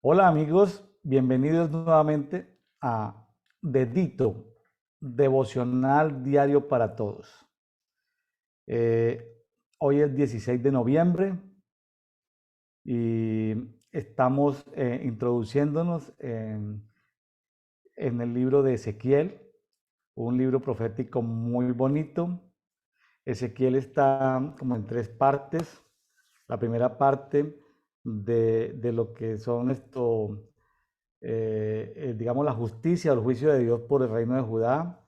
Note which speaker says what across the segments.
Speaker 1: Hola amigos, bienvenidos nuevamente a Dedito, devocional diario para todos. Eh, Hoy es 16 de noviembre y estamos introduciéndonos en el libro de Ezequiel, un libro profético muy bonito. Ezequiel está como en tres partes. La primera parte de lo que son digamos, la justicia o el juicio de Dios por el reino de Judá,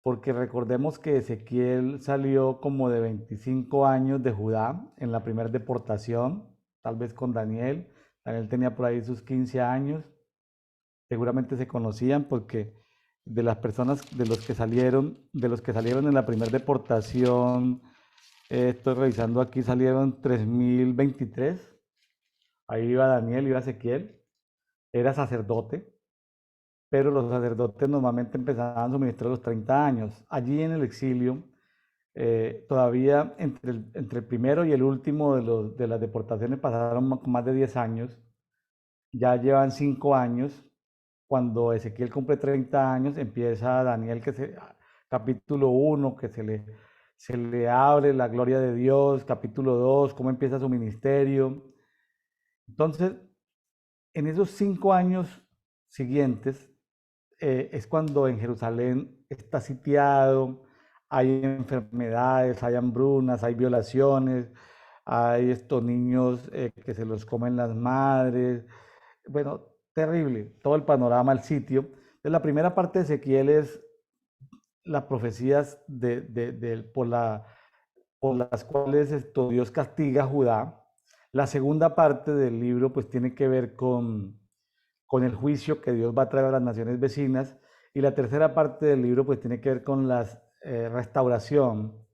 Speaker 1: porque recordemos que Ezequiel salió como de 25 años de Judá en la primera deportación, tal vez con Daniel. Daniel tenía por ahí sus 15 años, seguramente se conocían porque de las personas de los que salieron en la primera deportación, estoy revisando aquí, salieron 3023. Ahí iba Daniel, iba Ezequiel, era sacerdote, pero los sacerdotes normalmente empezaban su ministerio a los 30 años. Allí en el exilio, todavía entre el primero y el último de las deportaciones pasaron más de 10 años, ya llevan 5 años. Cuando Ezequiel cumple 30 años, empieza Daniel, capítulo 1, que se le abre la gloria de Dios, capítulo 2, cómo empieza su ministerio. Entonces, en esos 5 años siguientes, es cuando en Jerusalén está sitiado, hay enfermedades, hay hambrunas, hay violaciones, hay estos niños que se los comen las madres. Bueno, terrible, todo el panorama, el sitio. Entonces, la primera parte de Ezequiel es las profecías por las cuales Dios castiga a Judá. La segunda parte del libro pues tiene que ver con el juicio que Dios va a traer a las naciones vecinas. Y la tercera parte del libro pues tiene que ver con la restauración,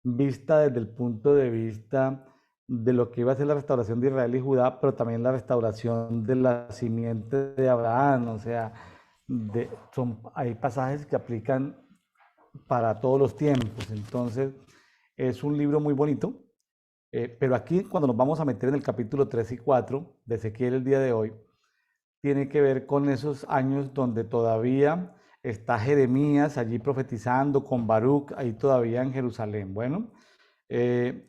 Speaker 1: vista desde el punto de vista de lo que iba a ser la restauración de Israel y Judá, pero también la restauración de la simiente de Abraham. O sea, hay pasajes que aplican para todos los tiempos. Entonces, es un libro muy bonito. Pero aquí, cuando nos vamos a meter en el capítulo 3 y 4 de Ezequiel el día de hoy, tiene que ver con esos años donde todavía está Jeremías allí profetizando con Baruch, ahí todavía en Jerusalén. Bueno, eh,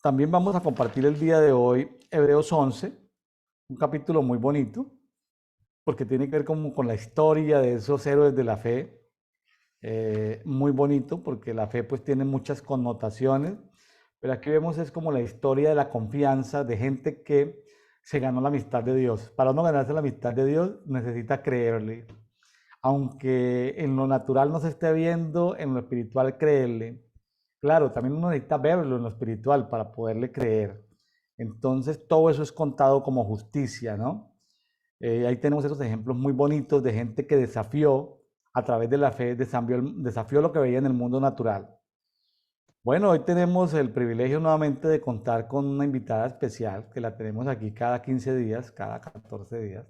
Speaker 1: también vamos a compartir el día de hoy Hebreos 11, un capítulo muy bonito, porque tiene que ver como con la historia de esos héroes de la fe, muy bonito, porque la fe pues tiene muchas connotaciones, pero aquí vemos es como la historia de la confianza de gente que se ganó la amistad de Dios. Para uno ganarse la amistad de Dios necesita creerle. Aunque en lo natural no se esté viendo, en lo espiritual creerle. Claro, también uno necesita verlo en lo espiritual para poderle creer. Entonces todo eso es contado como justicia, ¿no? Ahí tenemos esos ejemplos muy bonitos de gente que desafió a través de la fe, desafió lo que veía en el mundo natural. Bueno, hoy tenemos el privilegio nuevamente de contar con una invitada especial que la tenemos aquí cada 15 días, cada 14 días.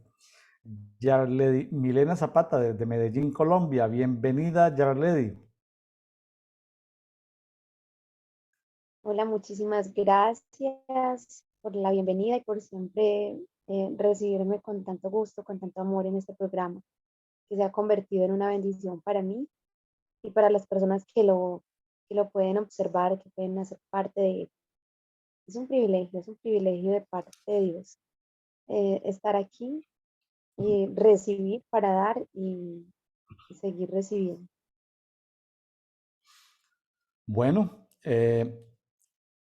Speaker 1: Yarledi Milena Zapata desde Medellín, Colombia. Bienvenida, Yarledi.
Speaker 2: Hola, muchísimas gracias por la bienvenida y por siempre recibirme con tanto gusto, con tanto amor en este programa, que se ha convertido en una bendición para mí y para las personas que lo pueden observar, que pueden hacer parte de él. Es un privilegio de parte de Dios estar aquí y recibir para dar y seguir recibiendo.
Speaker 1: Bueno,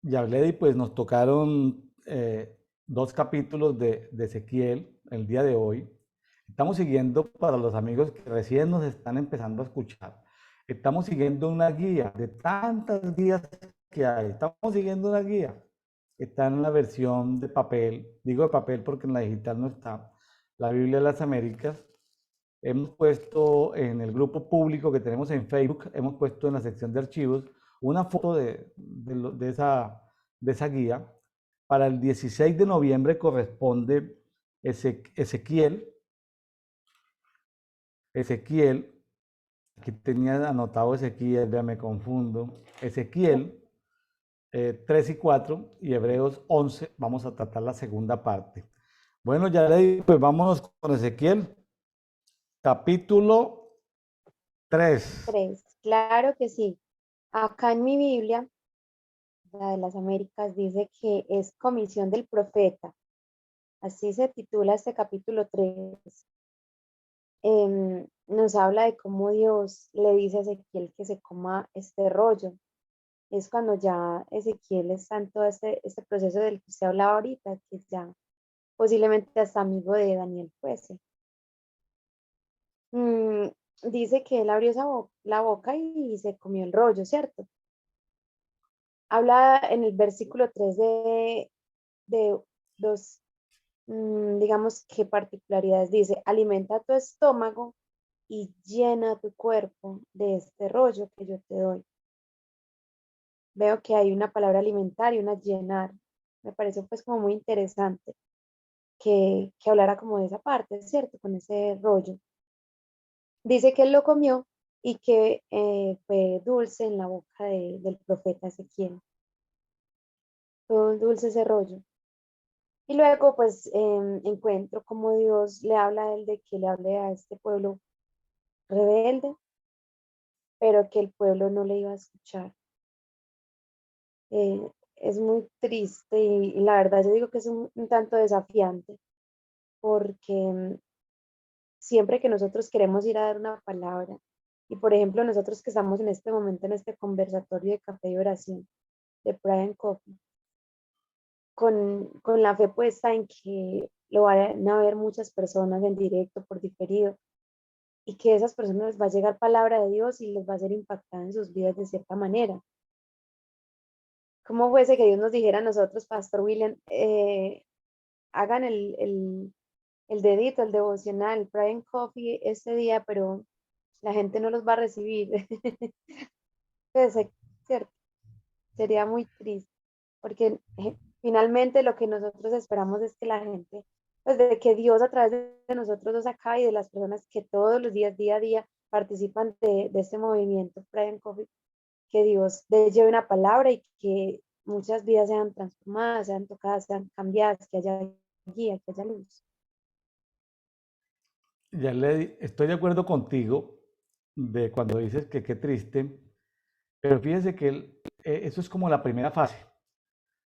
Speaker 1: Yarledi, pues nos tocaron dos capítulos de Ezequiel el día de hoy. Estamos siguiendo, para los amigos que recién nos están empezando a escuchar, estamos siguiendo una guía de tantas guías que hay. Estamos siguiendo una guía. Está en la versión de papel. Digo de papel porque en la digital no está. La Biblia de las Américas. Hemos puesto en el grupo público que tenemos en Facebook, hemos puesto en la sección de archivos una foto de esa guía. Para el 16 de noviembre corresponde Ezequiel, Ezequiel, aquí tenía anotado Ezequiel, ya me confundo, Ezequiel 3 y 4 y Hebreos 11, vamos a tratar la segunda parte. Bueno, ya leí, pues vámonos con Ezequiel, capítulo 3.
Speaker 2: 3. Claro que sí. Acá en mi Biblia, la de las Américas, dice que es comisión del profeta. Así se titula este capítulo 3. Nos habla de cómo Dios le dice a Ezequiel que se coma este rollo. Es cuando ya Ezequiel está en todo este proceso del que usted hablaba ahorita, que ya posiblemente hasta amigo de Daniel fuese. Mm, dice que él abrió la boca y se comió el rollo, ¿cierto? Habla en el versículo 3 de dos, digamos, qué particularidades. Dice, alimenta tu estómago y llena tu cuerpo de este rollo que yo te doy. Veo que hay una palabra alimentar y una llenar. Me pareció pues como muy interesante que hablara como de esa parte, ¿cierto? Con ese rollo. Dice que él lo comió y que fue dulce en la boca del profeta Ezequiel. Fue dulce ese rollo. Y luego pues encuentro cómo Dios le habla a él de que le hable a este pueblo rebelde, pero que el pueblo no le iba a escuchar. Es muy triste y la verdad yo digo que es un tanto desafiante porque siempre que nosotros queremos ir a dar una palabra, y por ejemplo nosotros que estamos en este momento en este conversatorio de café y oración, de Prayer and Coffee, con la fe puesta en que lo van a ver muchas personas en directo, por diferido, y que esas personas les va a llegar palabra de Dios y les va a ser impactada en sus vidas de cierta manera. ¿Cómo fuese que Dios nos dijera a nosotros, Pastor William, hagan el dedito, el devocional, el Prayer and Coffee este día, pero la gente no los va a recibir? Pues, cierto, sería muy triste, porque finalmente lo que nosotros esperamos es que la gente, pues de que Dios a través de nosotros los acá y de las personas que todos los días, día a día, participan de este movimiento Prayer and Coffee, que Dios les lleve una palabra y que muchas vidas sean transformadas, sean tocadas, sean cambiadas, que haya guía, que haya luz.
Speaker 1: Ya le estoy de acuerdo contigo de cuando dices que qué triste, pero fíjese que eso es como la primera fase,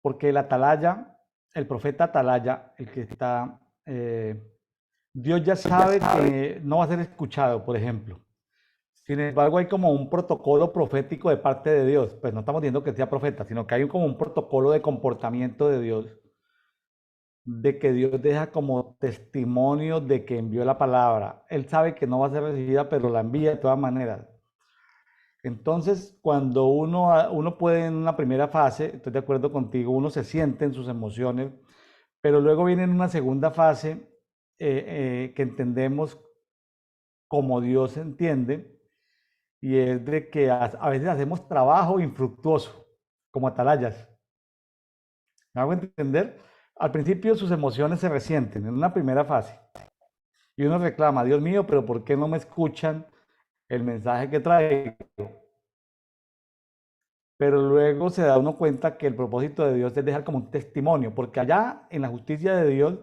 Speaker 1: porque el atalaya, el profeta atalaya, el que está, Dios ya sabe que no va a ser escuchado, por ejemplo. Sin embargo, hay como un protocolo profético de parte de Dios. Pues no estamos diciendo que sea profeta, sino que hay como un protocolo de comportamiento de Dios, de que Dios deja como testimonio de que envió la palabra. Él sabe que no va a ser recibida, pero la envía de todas maneras. Entonces, cuando uno puede en una primera fase, estoy de acuerdo contigo, uno se siente en sus emociones, pero luego viene en una segunda fase que entendemos como Dios entiende, y es de que a veces hacemos trabajo infructuoso, como atalayas. ¿Me hago entender? Al principio sus emociones se resienten en una primera fase y uno reclama, Dios mío, pero ¿por qué no me escuchan el mensaje que traigo? Pero luego se da uno cuenta que el propósito de Dios es dejar como un testimonio, porque allá en la justicia de Dios,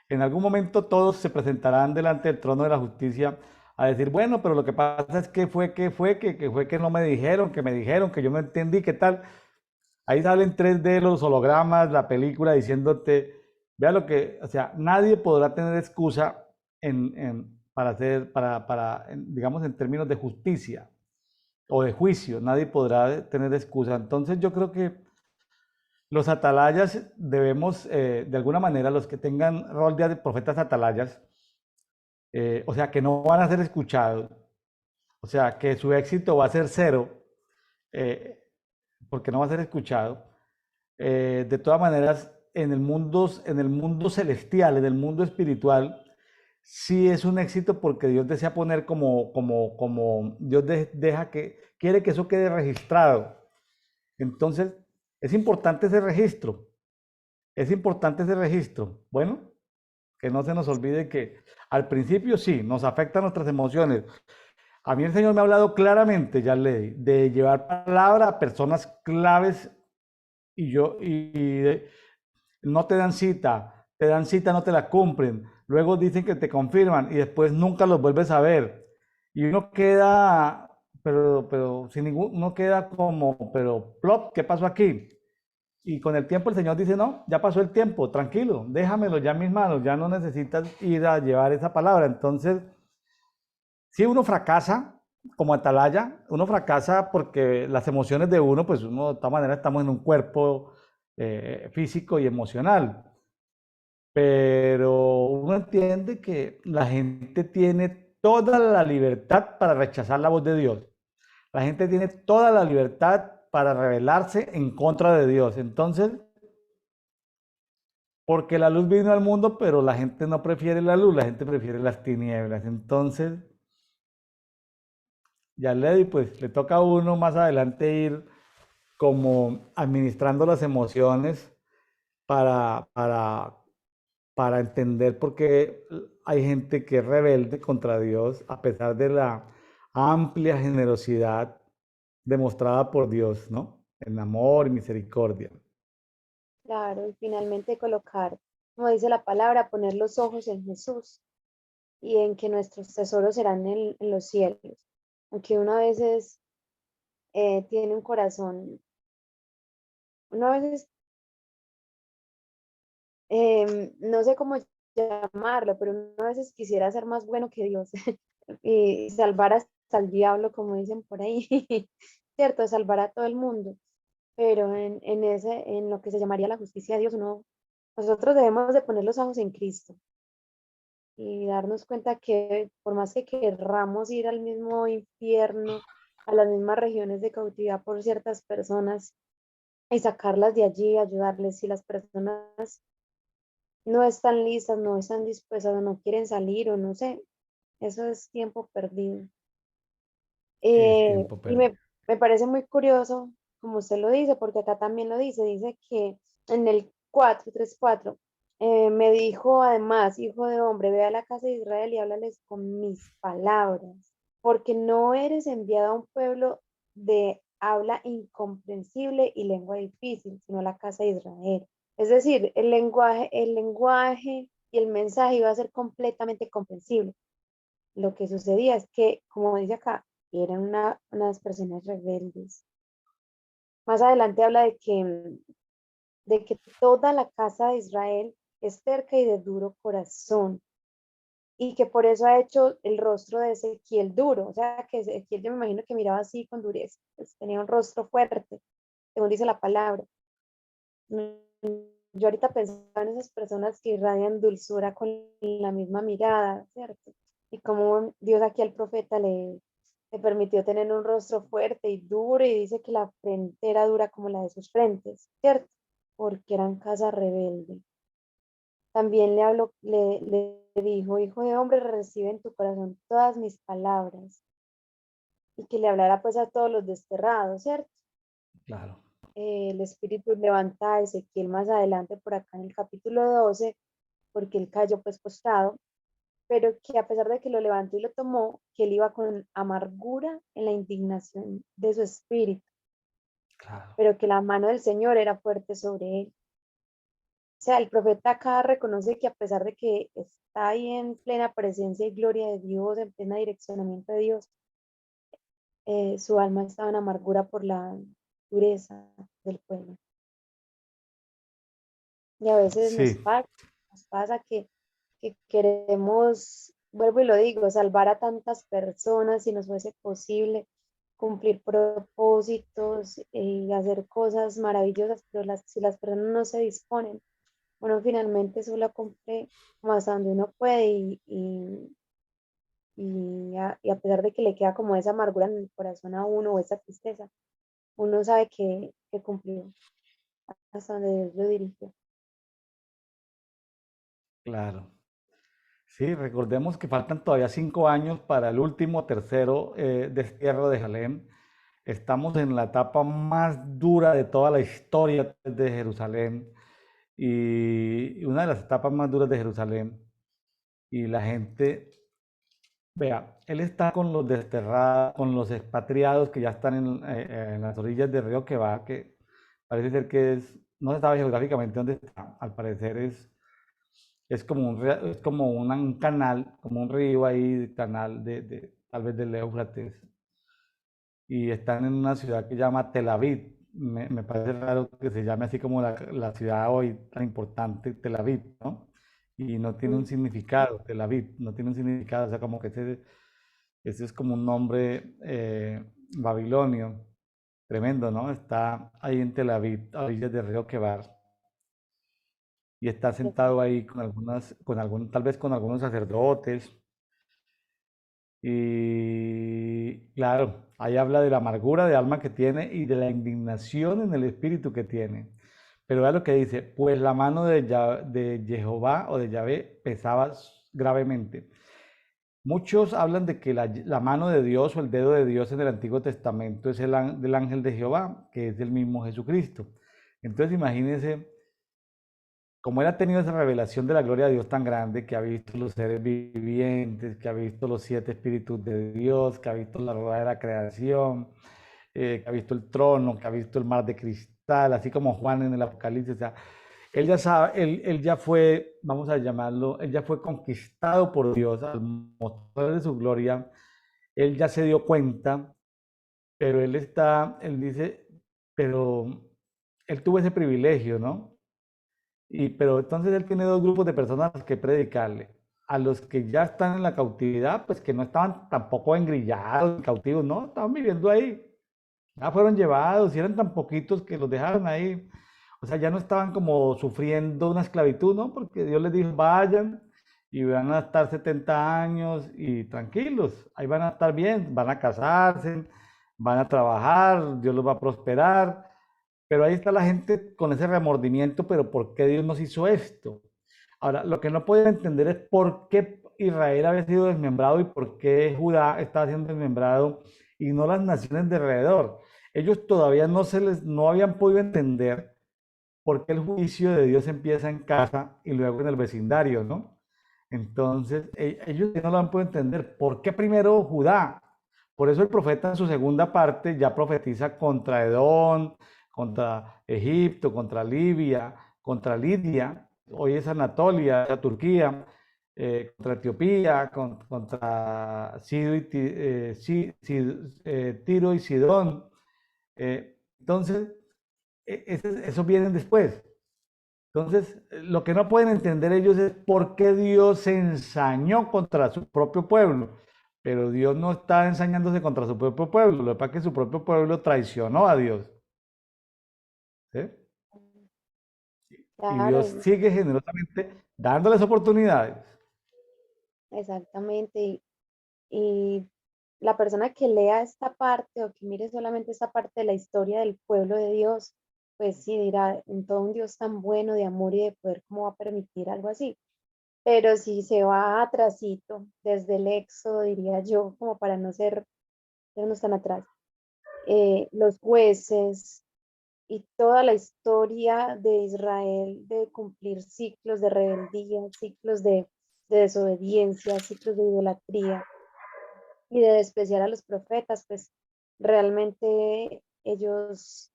Speaker 1: en algún momento todos se presentarán delante del trono de la justicia a decir, bueno, pero lo que pasa es que fue que no me dijeron, que me dijeron, que yo no entendí, qué tal. Ahí salen 3D los hologramas, la película diciéndote, vea lo que, o sea, nadie podrá tener excusa para hacer, digamos, en términos de justicia o de juicio, nadie podrá tener excusa. Entonces yo creo que los atalayas debemos, de alguna manera, los que tengan rol de profetas atalayas, o sea, que no van a ser escuchados, o sea, que su éxito va a ser cero, eh, porque no va a ser escuchado. De todas maneras, en el mundo celestial, en el mundo espiritual, sí es un éxito porque Dios desea poner como Dios deja que, quiere que eso quede registrado. Entonces, es importante ese registro, es importante ese registro. Bueno, que no se nos olvide que al principio sí, nos afectan nuestras emociones. A mí el Señor me ha hablado claramente, ya le de llevar palabra a personas claves y no te dan cita, te dan cita, no te la cumplen, luego dicen que te confirman y después nunca los vuelves a ver. Y uno queda, pero sin ningún, uno queda como, pero plop, ¿qué pasó aquí? Y con el tiempo el Señor dice, no, ya pasó el tiempo, tranquilo, déjamelo ya en mis manos, ya no necesitas ir a llevar esa palabra. Entonces, si uno fracasa como atalaya, uno fracasa porque las emociones de uno, pues uno de todas maneras estamos en un cuerpo físico y emocional, pero uno entiende que la gente tiene toda la libertad para rechazar la voz de Dios. La gente tiene toda la libertad para rebelarse en contra de Dios. Entonces, porque la luz vino al mundo, pero la gente no prefiere la luz, la gente prefiere las tinieblas. Entonces, ya le di, pues le toca a uno más adelante ir como administrando las emociones para, para, para entender por qué hay gente que es rebelde contra Dios a pesar de la amplia generosidad demostrada por Dios, ¿no? En amor y misericordia.
Speaker 2: Claro, y finalmente colocar, como dice la palabra, poner los ojos en Jesús y en que nuestros tesoros serán en los cielos. Aunque uno a veces tiene un corazón, uno a veces, no sé cómo llamarlo, pero uno a veces quisiera ser más bueno que Dios y salvar hasta el diablo, como dicen por ahí, ¿cierto? Salvar a todo el mundo. Pero en lo que se llamaría la justicia de Dios, nosotros debemos de poner los ojos en Cristo y darnos cuenta que por más que querramos ir al mismo infierno, a las mismas regiones de cautividad por ciertas personas y sacarlas de allí, ayudarles, si las personas no están listas, no están dispuestas o no quieren salir o no sé, eso es tiempo perdido.
Speaker 1: Sí, es tiempo
Speaker 2: Y
Speaker 1: perdido.
Speaker 2: me parece muy curioso, como usted lo dice, porque acá también lo dice que en el 4:3-4 me dijo además, hijo de hombre, ve a la casa de Israel y háblales con mis palabras, porque no eres enviado a un pueblo de habla incomprensible y lengua difícil, sino a la casa de Israel. Es decir, el lenguaje y el mensaje iba a ser completamente comprensible. Lo que sucedía es que, como dice acá, eran unas personas rebeldes. Más adelante habla de que toda la casa de Israel es terca y de duro corazón, y que por eso ha hecho el rostro de Ezequiel duro. O sea, que Ezequiel yo me imagino que miraba así con dureza, pues tenía un rostro fuerte, según dice la palabra. Yo ahorita pensaba en esas personas que irradian dulzura con la misma mirada, ¿cierto? Y como Dios aquí al profeta le permitió tener un rostro fuerte y duro y dice que la frente era dura como la de sus frentes, ¿cierto? Porque eran casa rebelde. También le habló, le dijo, hijo de hombre, recibe en tu corazón todas mis palabras y que le hablara pues a todos los desterrados, ¿cierto?
Speaker 1: Claro.
Speaker 2: El espíritu levanta a Ezequiel más adelante por acá en el capítulo 12, porque él cayó pues postrado, pero que a pesar de que lo levantó y lo tomó, que él iba con amargura en la indignación de su espíritu,
Speaker 1: Claro.
Speaker 2: pero que la mano del Señor era fuerte sobre él. O sea, el profeta acá reconoce que a pesar de que está ahí en plena presencia y gloria de Dios, en plena direccionamiento de Dios, su alma estaba en amargura por la dureza del pueblo. Y a veces
Speaker 1: Sí,
Speaker 2: nos pasa que queremos, vuelvo y lo digo, salvar a tantas personas si nos fuese posible, cumplir propósitos y hacer cosas maravillosas, pero si las personas no se disponen, uno finalmente solo cumple como hasta donde uno puede y a pesar de que le queda como esa amargura en el corazón a uno o esa tristeza, uno sabe que cumplió hasta donde Dios lo dirigió.
Speaker 1: claro. Sí, recordemos que faltan todavía 5 años para el último tercero destierro de Jerusalén. Estamos en la etapa más dura de toda la historia de Jerusalén y una de las etapas más duras de Jerusalén. Y la gente, vea, él está con los desterrados, con los expatriados que ya están en las orillas del río que va, que parece ser que es, no se sabe geográficamente dónde está, al parecer es es como un canal, como un río ahí, canal tal vez del Éufrates, y están en una ciudad que se llama Tel Aviv. Me parece raro que se llame así como la ciudad hoy tan importante, Tel Aviv, ¿no? Y no tiene un
Speaker 2: Mm,
Speaker 1: significado, Tel Aviv, no tiene un significado, o sea, como que ese es como un nombre babilonio, tremendo, ¿no? Está ahí en Tel Aviv, a orillas del río Quebar, y está sentado ahí tal vez con algunos sacerdotes. Y claro, ahí habla de la amargura de alma que tiene y de la indignación en el espíritu que tiene. Pero vea lo que dice, pues la mano de Jehová o de Yahvé pesaba gravemente. Muchos hablan de que la mano de Dios o el dedo de Dios en el Antiguo Testamento es del ángel de Jehová, que es el mismo Jesucristo. Entonces imagínense como él ha tenido esa revelación de la gloria de Dios tan grande, que ha visto los seres vivientes, que ha visto los siete espíritus de Dios, que ha visto la rueda de la creación, que ha visto el trono, que ha visto el mar de cristal, así como Juan en el Apocalipsis, o sea, él ya sabe, él ya fue, vamos a llamarlo, él ya fue conquistado por Dios al mostrar de su gloria, él ya se dio cuenta, pero él dice, pero él tuvo ese privilegio, ¿no? Pero entonces él tiene dos grupos de personas a los que predicarle. A los que ya están en la cautividad, pues que no estaban tampoco engrillados, cautivos, no, estaban viviendo ahí. Ya fueron llevados y eran tan poquitos que los dejaron ahí. O sea, ya no estaban como sufriendo una esclavitud, ¿no? Porque Dios les dijo, vayan y van a estar 70 años y tranquilos, ahí van a estar bien, van a casarse, van a trabajar, Dios los va a prosperar. Pero ahí está la gente con ese remordimiento, pero ¿por qué Dios nos hizo esto? Ahora, lo que no pueden entender es por qué Israel había sido desmembrado y por qué Judá estaba siendo desmembrado y no las naciones de alrededor. Ellos todavía no habían podido entender por qué el juicio de Dios empieza en casa y luego en el vecindario, ¿no? Entonces, ellos no lo han podido entender. ¿Por qué primero Judá? Por eso el profeta en su segunda parte ya profetiza contra Edom, contra Egipto, contra Libia, contra Lidia, hoy es Anatolia, Turquía, contra Etiopía, contra Tiro y Sidón. Entonces, esos vienen después. Entonces, lo que no pueden entender ellos es por qué Dios se ensañó contra su propio pueblo. Pero Dios no está ensañándose contra su propio pueblo. Lo que pasa es que su propio pueblo traicionó a Dios. ¿Sí? Y Dios
Speaker 2: claro,
Speaker 1: sigue generosamente dándoles oportunidades.
Speaker 2: exactamente. Y la persona que lea esta parte o que mire solamente esta parte de la historia del pueblo de Dios, pues sí dirá, en todo un Dios tan bueno de amor y de poder, ¿cómo va a permitir algo así? Pero si se va atrasito, desde el Éxodo, diría yo, como para no ser, no tan atrás, los jueces y toda la historia de Israel de cumplir ciclos de rebeldía, ciclos de desobediencia, ciclos de idolatría y de despreciar a los profetas, pues realmente ellos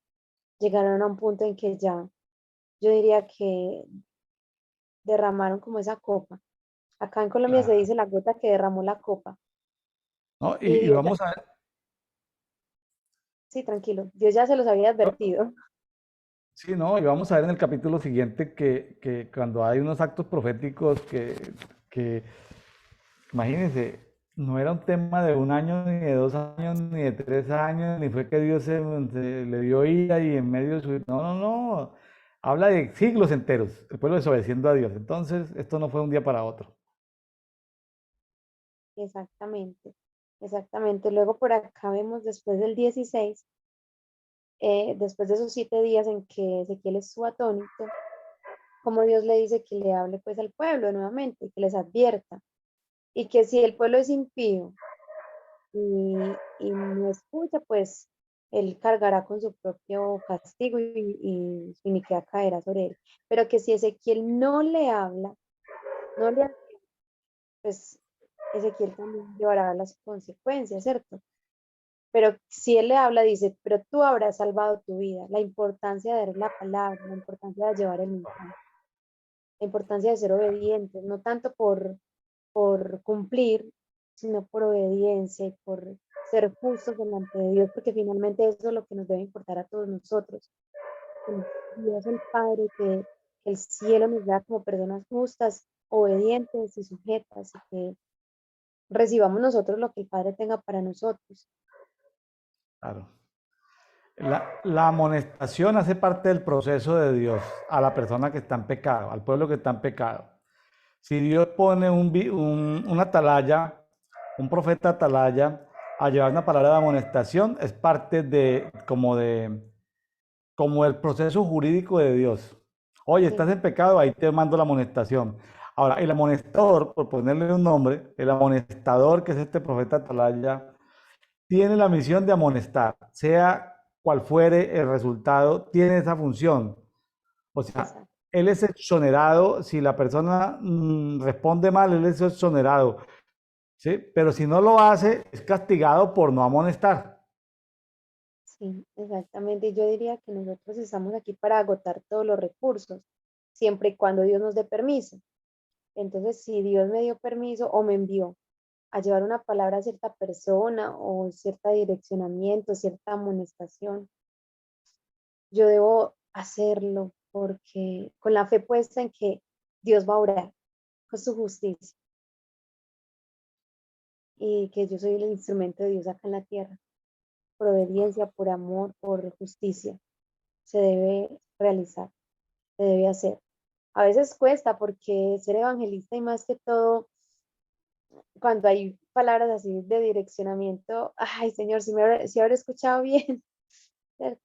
Speaker 2: llegaron a un punto en que ya, yo diría que derramaron como esa copa. Acá en Colombia se
Speaker 1: Claro.
Speaker 2: dice la gota que derramó la copa.
Speaker 1: ¿No?
Speaker 2: Y
Speaker 1: Y
Speaker 2: Dios,
Speaker 1: vamos a ver,
Speaker 2: sí, tranquilo, Dios ya se los había advertido.
Speaker 1: sí, ¿no? Y vamos a ver en el capítulo siguiente que cuando hay unos actos proféticos que imagínense, no era un tema de un año, ni de 2 años, ni de 3 años, ni fue que Dios se le dio ira y en medio de su... No, no, no. Habla de siglos enteros, el pueblo desobedeciendo a Dios. Entonces, esto no fue un día para otro.
Speaker 2: Exactamente, exactamente. Luego por acá vemos después del 16, después de esos 7 días en que Ezequiel estuvo atónito, como Dios le dice que le hable pues al pueblo nuevamente, que les advierta, y que si el pueblo es impío y no escucha, pues él cargará con su propio castigo y su iniquidad caerá sobre él. Pero que si Ezequiel no le habla, no le pues Ezequiel también llevará las consecuencias, ¿cierto? Pero si él le habla, dice, pero tú habrás salvado tu vida, la importancia de dar la palabra, la importancia de llevar el mensaje. la importancia de ser obedientes, no tanto por cumplir, sino por obediencia y por ser justos delante de Dios, porque finalmente eso es lo que nos debe importar a todos nosotros. Que Dios el Padre, que el cielo nos da como personas justas, obedientes y sujetas, y que recibamos nosotros lo que el Padre tenga para nosotros.
Speaker 1: Claro. La amonestación hace parte del proceso de Dios a la persona que está en pecado, al pueblo que está en pecado. Si Dios pone un atalaya, un profeta atalaya, a llevar una palabra de amonestación, es parte como el proceso jurídico de Dios. Oye, estás
Speaker 2: Sí,
Speaker 1: en pecado, ahí te mando la amonestación. Ahora, el amonestador, por ponerle un nombre, el amonestador, que es este profeta atalaya, tiene la misión de amonestar, sea cual fuere el resultado, tiene esa función. O sea,
Speaker 2: exacto.
Speaker 1: él es exonerado, si la persona responde mal, él es exonerado, ¿sí? Pero si no lo hace, es castigado por no amonestar.
Speaker 2: Sí, exactamente. Y yo diría que nosotros estamos aquí para agotar todos los recursos, siempre y cuando Dios nos dé permiso. Entonces, si Dios me dio permiso o me envió a llevar una palabra a cierta persona o cierta direccionamiento, cierta amonestación, yo debo hacerlo porque con la fe puesta en que Dios va a obrar con su justicia y que yo soy el instrumento de Dios acá en la tierra, por obediencia, por amor, por justicia, se debe realizar, se debe hacer. A veces cuesta porque ser evangelista y más que todo, cuando hay palabras así de direccionamiento, ay Señor, si habré escuchado bien, ¿cierto?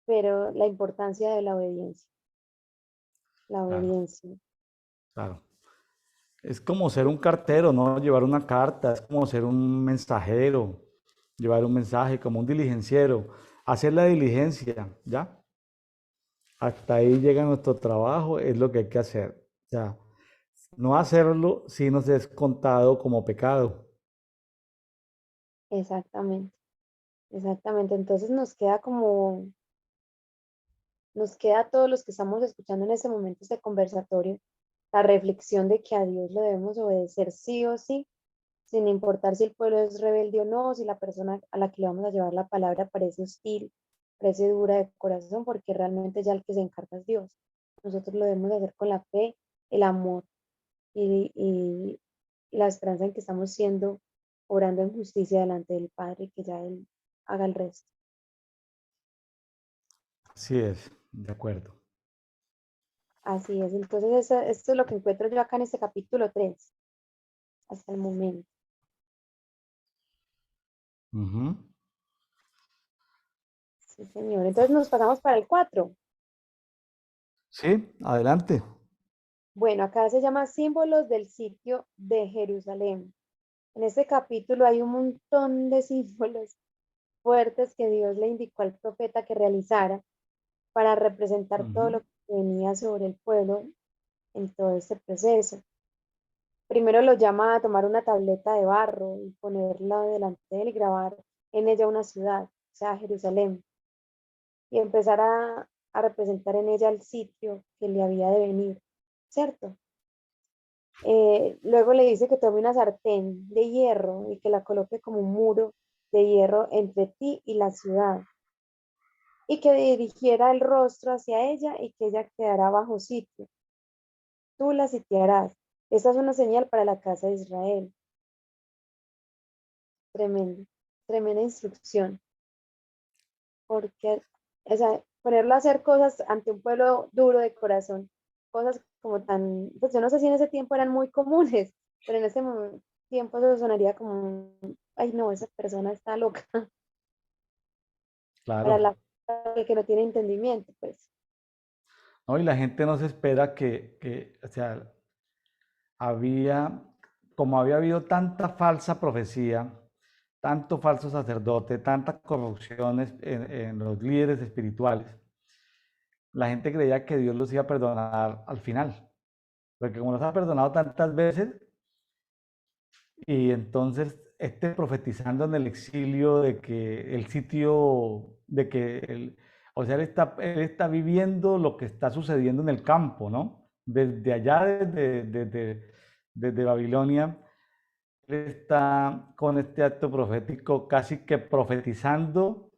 Speaker 2: Pero la importancia de la
Speaker 1: Claro,
Speaker 2: obediencia,
Speaker 1: claro. Es como ser un cartero, ¿no? Llevar una carta, es como ser un mensajero, llevar un mensaje, como un diligenciero, hacer la diligencia, ¿ya? Hasta ahí llega nuestro trabajo, es lo que hay que hacer. O sea, no hacerlo si nos es contado como pecado.
Speaker 2: exactamente, exactamente. Entonces nos queda a todos los que estamos escuchando en este momento este conversatorio, la reflexión de que a Dios lo debemos obedecer sí o sí, sin importar si el pueblo es rebelde o no, si la persona a la que le vamos a llevar la palabra parece hostil, parece dura de corazón, porque realmente ya el que se encarga es Dios. Nosotros lo debemos hacer con la fe, el amor y la esperanza en que estamos siendo, orando en justicia delante del Padre, que ya Él haga el resto.
Speaker 1: Así es, de acuerdo.
Speaker 2: Así es. Entonces, esto es lo que encuentro yo acá en este capítulo 3 hasta el momento.
Speaker 1: Ujú.
Speaker 2: Sí, señor. Entonces nos pasamos para el 4.
Speaker 1: Sí, adelante.
Speaker 2: Bueno, acá se llama símbolos del sitio de Jerusalén. En este capítulo hay un montón de símbolos fuertes que Dios le indicó al profeta que realizara para representar todo
Speaker 1: Ujú.
Speaker 2: lo que venía sobre el pueblo en todo este proceso. Primero lo llama a tomar una tableta de barro y ponerla delante de él y grabar en ella una ciudad, o sea, Jerusalén, y empezar a representar en ella el sitio que le había de venir, ¿cierto? Luego le dice que tome una sartén de hierro y que la coloque como un muro de hierro entre ti y la ciudad, y que dirigiera el rostro hacia ella y que ella quedará bajo sitio. Tú la sitiarás. Esta es una señal para la casa de Israel. Tremendo, tremenda instrucción, porque, o sea, ponerlo a hacer cosas ante un pueblo duro de corazón, cosas como tan, pues yo no sé si en ese tiempo eran muy comunes, pero en ese tiempo eso sonaría como, ay no, esa persona está loca, para
Speaker 1: Claro.
Speaker 2: para el que no tiene entendimiento, pues.
Speaker 1: ¿No? Y la gente no se espera o sea, había, como había habido tanta falsa profecía, tanto falso sacerdote, tantas corrupciones en los líderes espirituales, la gente creía que Dios los iba a perdonar al final. Porque como los ha perdonado tantas veces, y entonces profetizando en el exilio de que el sitio, O sea, él está viviendo lo que está sucediendo en el campo, ¿no? Desde allá, desde Babilonia, él está con este acto profético casi que profetizando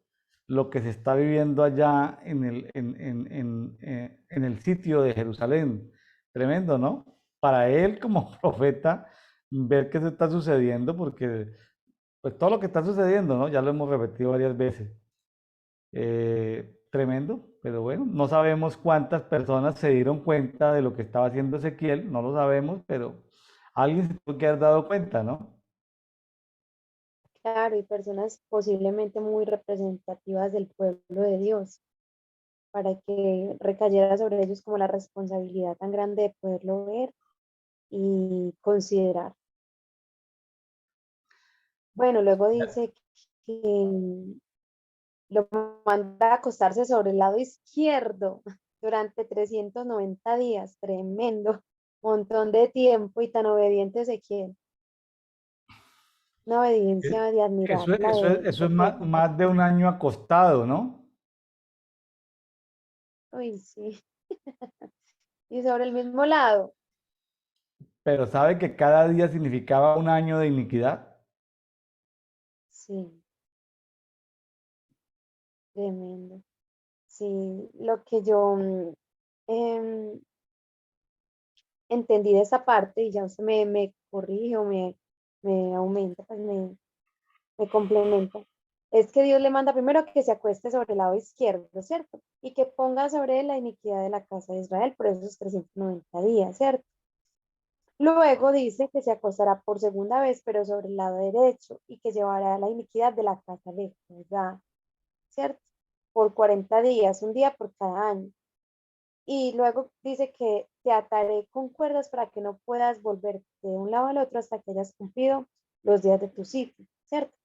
Speaker 1: lo que se está viviendo allá en el sitio de Jerusalén. Tremendo, ¿no? Para él como profeta, ver qué se está sucediendo, porque pues todo lo que está sucediendo, ¿no? Ya lo hemos repetido varias veces. Tremendo, pero bueno, no sabemos cuántas personas se dieron cuenta de lo que estaba haciendo Ezequiel, no lo sabemos, pero alguien se tuvo que haber dado cuenta, ¿no?
Speaker 2: Claro, y personas posiblemente muy representativas del pueblo de Dios, para que recayera sobre ellos como la responsabilidad tan grande de poderlo ver y considerar. Bueno, luego dice que lo manda a acostarse sobre el lado izquierdo durante 390 días. Tremendo, montón de tiempo y tan obediente Ezequiel. Una
Speaker 1: Eh,
Speaker 2: obediencia de admirar la del
Speaker 1: Eso es más,
Speaker 2: profeta.
Speaker 1: más de un año acostado, ¿no?
Speaker 2: Uy, sí. Y sobre el mismo lado.
Speaker 1: Pero sabe que cada día significaba un año de iniquidad.
Speaker 2: Sí, tremendo. Sí, lo que yo em, entendí de esa parte, y ya usted me corrige o me aumenta, pues me complementa, es que Dios le manda primero que se acueste sobre el lado izquierdo, ¿cierto? Y que ponga sobre él la iniquidad de la casa de Israel por esos 390 días, ¿cierto? Luego dice que se acostará por segunda vez, pero sobre el lado derecho, y que llevará la iniquidad de la casa de Judá, ¿cierto? Por 40 días, un día por cada año. Y luego dice que te ataré con cuerdas para que no puedas volver de un lado al otro hasta que hayas cumplido los días de tu sitio, ¿cierto?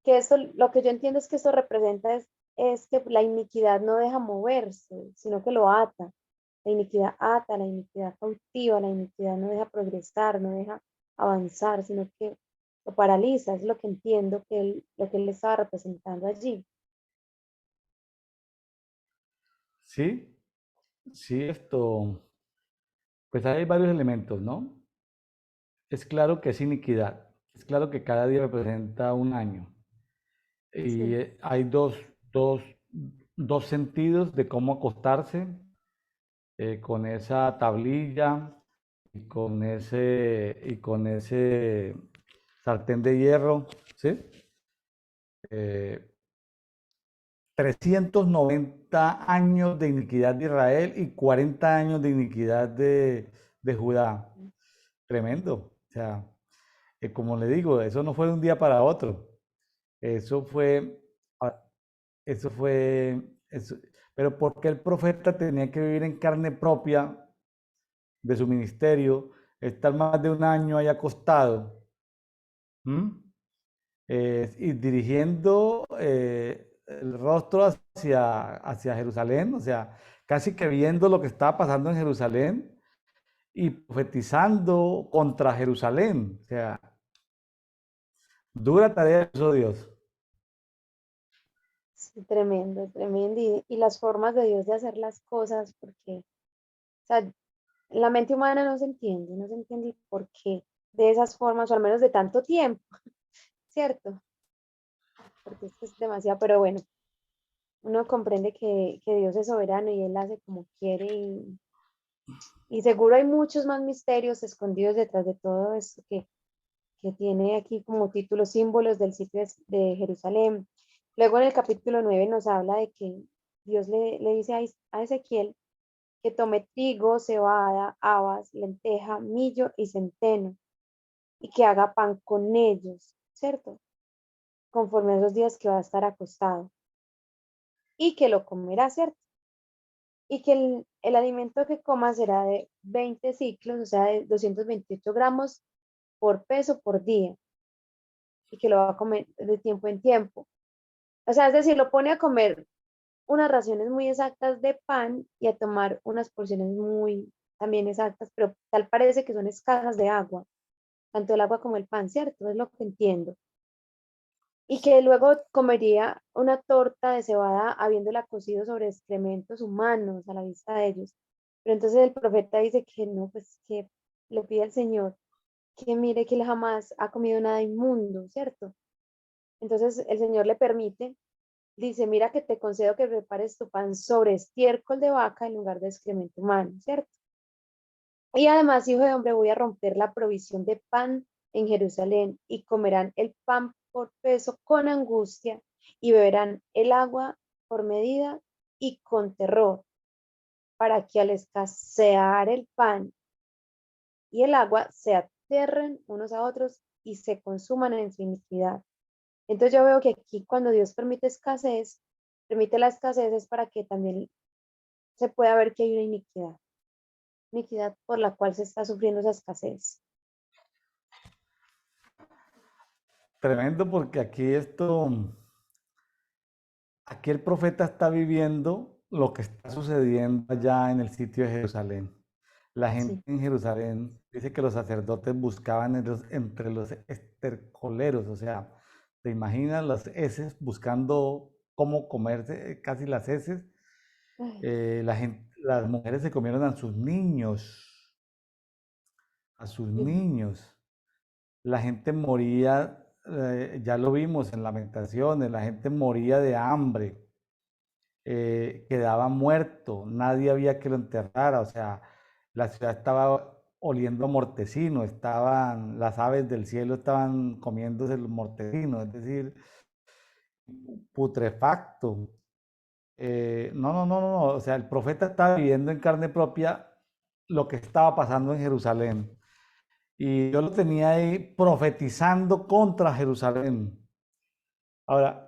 Speaker 2: Que esto, lo que yo entiendo es que esto representa es que la iniquidad no deja moverse, sino que lo ata. La iniquidad ata, la iniquidad cautiva, la iniquidad no deja progresar, no deja avanzar, sino que lo paraliza, es lo que entiendo que lo que él estaba representando allí.
Speaker 1: Sí, sí, pues hay varios elementos, ¿no? Es claro que es iniquidad, es claro que cada día representa un año. Y
Speaker 2: Sí,
Speaker 1: hay dos sentidos de cómo acostarse con esa tablilla y con ese sartén de hierro, ¿sí? Eh, 390 años de iniquidad de Israel y 40 años de iniquidad de Judá. Tremendo. O sea, como le digo, eso no fue de un día para otro. Eso fue, ah, eso fue, eso- pero porque el profeta tenía que vivir en carne propia de su ministerio, estar más de un año ahí acostado, ¿m? Y dirigiendo el rostro hacia Jerusalén, o sea, casi que viendo lo que estaba pasando en Jerusalén y profetizando contra Jerusalén. O sea, dura tarea eso, Dios.
Speaker 2: sí, tremendo, tremendo. Y las formas de Dios de hacer las cosas, porque, o sea, la mente humana no se entiende el por qué de esas formas, o al menos de tanto tiempo, ¿cierto? Porque es que es demasiado, pero bueno, uno comprende que Dios es soberano y Él hace como quiere y seguro hay muchos más misterios escondidos detrás de todo esto que tiene aquí como título símbolos del sitio de Jerusalén. Luego en el capítulo 9 nos habla de que Dios le dice a Ezequiel que tome trigo, cebada, habas, lenteja, millo y centeno y que haga pan con ellos, ¿cierto? Conforme a esos días que va a estar acostado y que lo comerá, ¿cierto? Y que el alimento que coma será de 20 ciclos, o sea, de 228 gramos por peso por día, y que lo va a comer de tiempo en tiempo. O sea, es decir, lo pone a comer unas raciones muy exactas de pan y a tomar unas porciones muy también exactas, pero tal parece que son escasas de agua, tanto el agua como el pan, ¿cierto? Es lo que entiendo. y que luego comería una torta de cebada habiéndola cocido sobre excrementos humanos a la vista de ellos. Pero entonces el profeta dice que no, pues que le pide al Señor que mire que él jamás ha comido nada inmundo, ¿cierto? Entonces el Señor le permite, dice, mira que te concedo que prepares tu pan sobre estiércol de vaca en lugar de excremento humano, ¿cierto? Y además, hijo de hombre, voy a romper la provisión de pan en Jerusalén y comerán el pan por peso con angustia y beberán el agua por medida y con terror, para que al escasear el pan y el agua se aterren unos a otros y se consuman en su iniquidad. Entonces yo veo que aquí cuando Dios permite escasez, permite la escasez es para que también se pueda ver que hay una iniquidad por la cual se está sufriendo esa escasez.
Speaker 1: Tremendo porque aquí el profeta está viviendo lo que está sucediendo allá en el sitio de Jerusalén. La gente
Speaker 2: Sí,
Speaker 1: en Jerusalén dice que los sacerdotes buscaban entre los estercoleros, o sea, ¿te imaginas las heces buscando cómo comerse casi las heces?
Speaker 2: ay,
Speaker 1: Las mujeres se comieron a sus
Speaker 2: sí,
Speaker 1: niños. La gente moría, ya lo vimos en Lamentaciones, la gente moría de hambre, quedaba muerto, nadie había que lo enterrara, o sea, la ciudad estaba oliendo a mortecino, las aves del cielo estaban comiéndose los mortecinos, es decir, putrefacto. No, o sea, el profeta estaba viviendo en carne propia lo que estaba pasando en Jerusalén. Y yo lo tenía ahí profetizando contra Jerusalén. Ahora,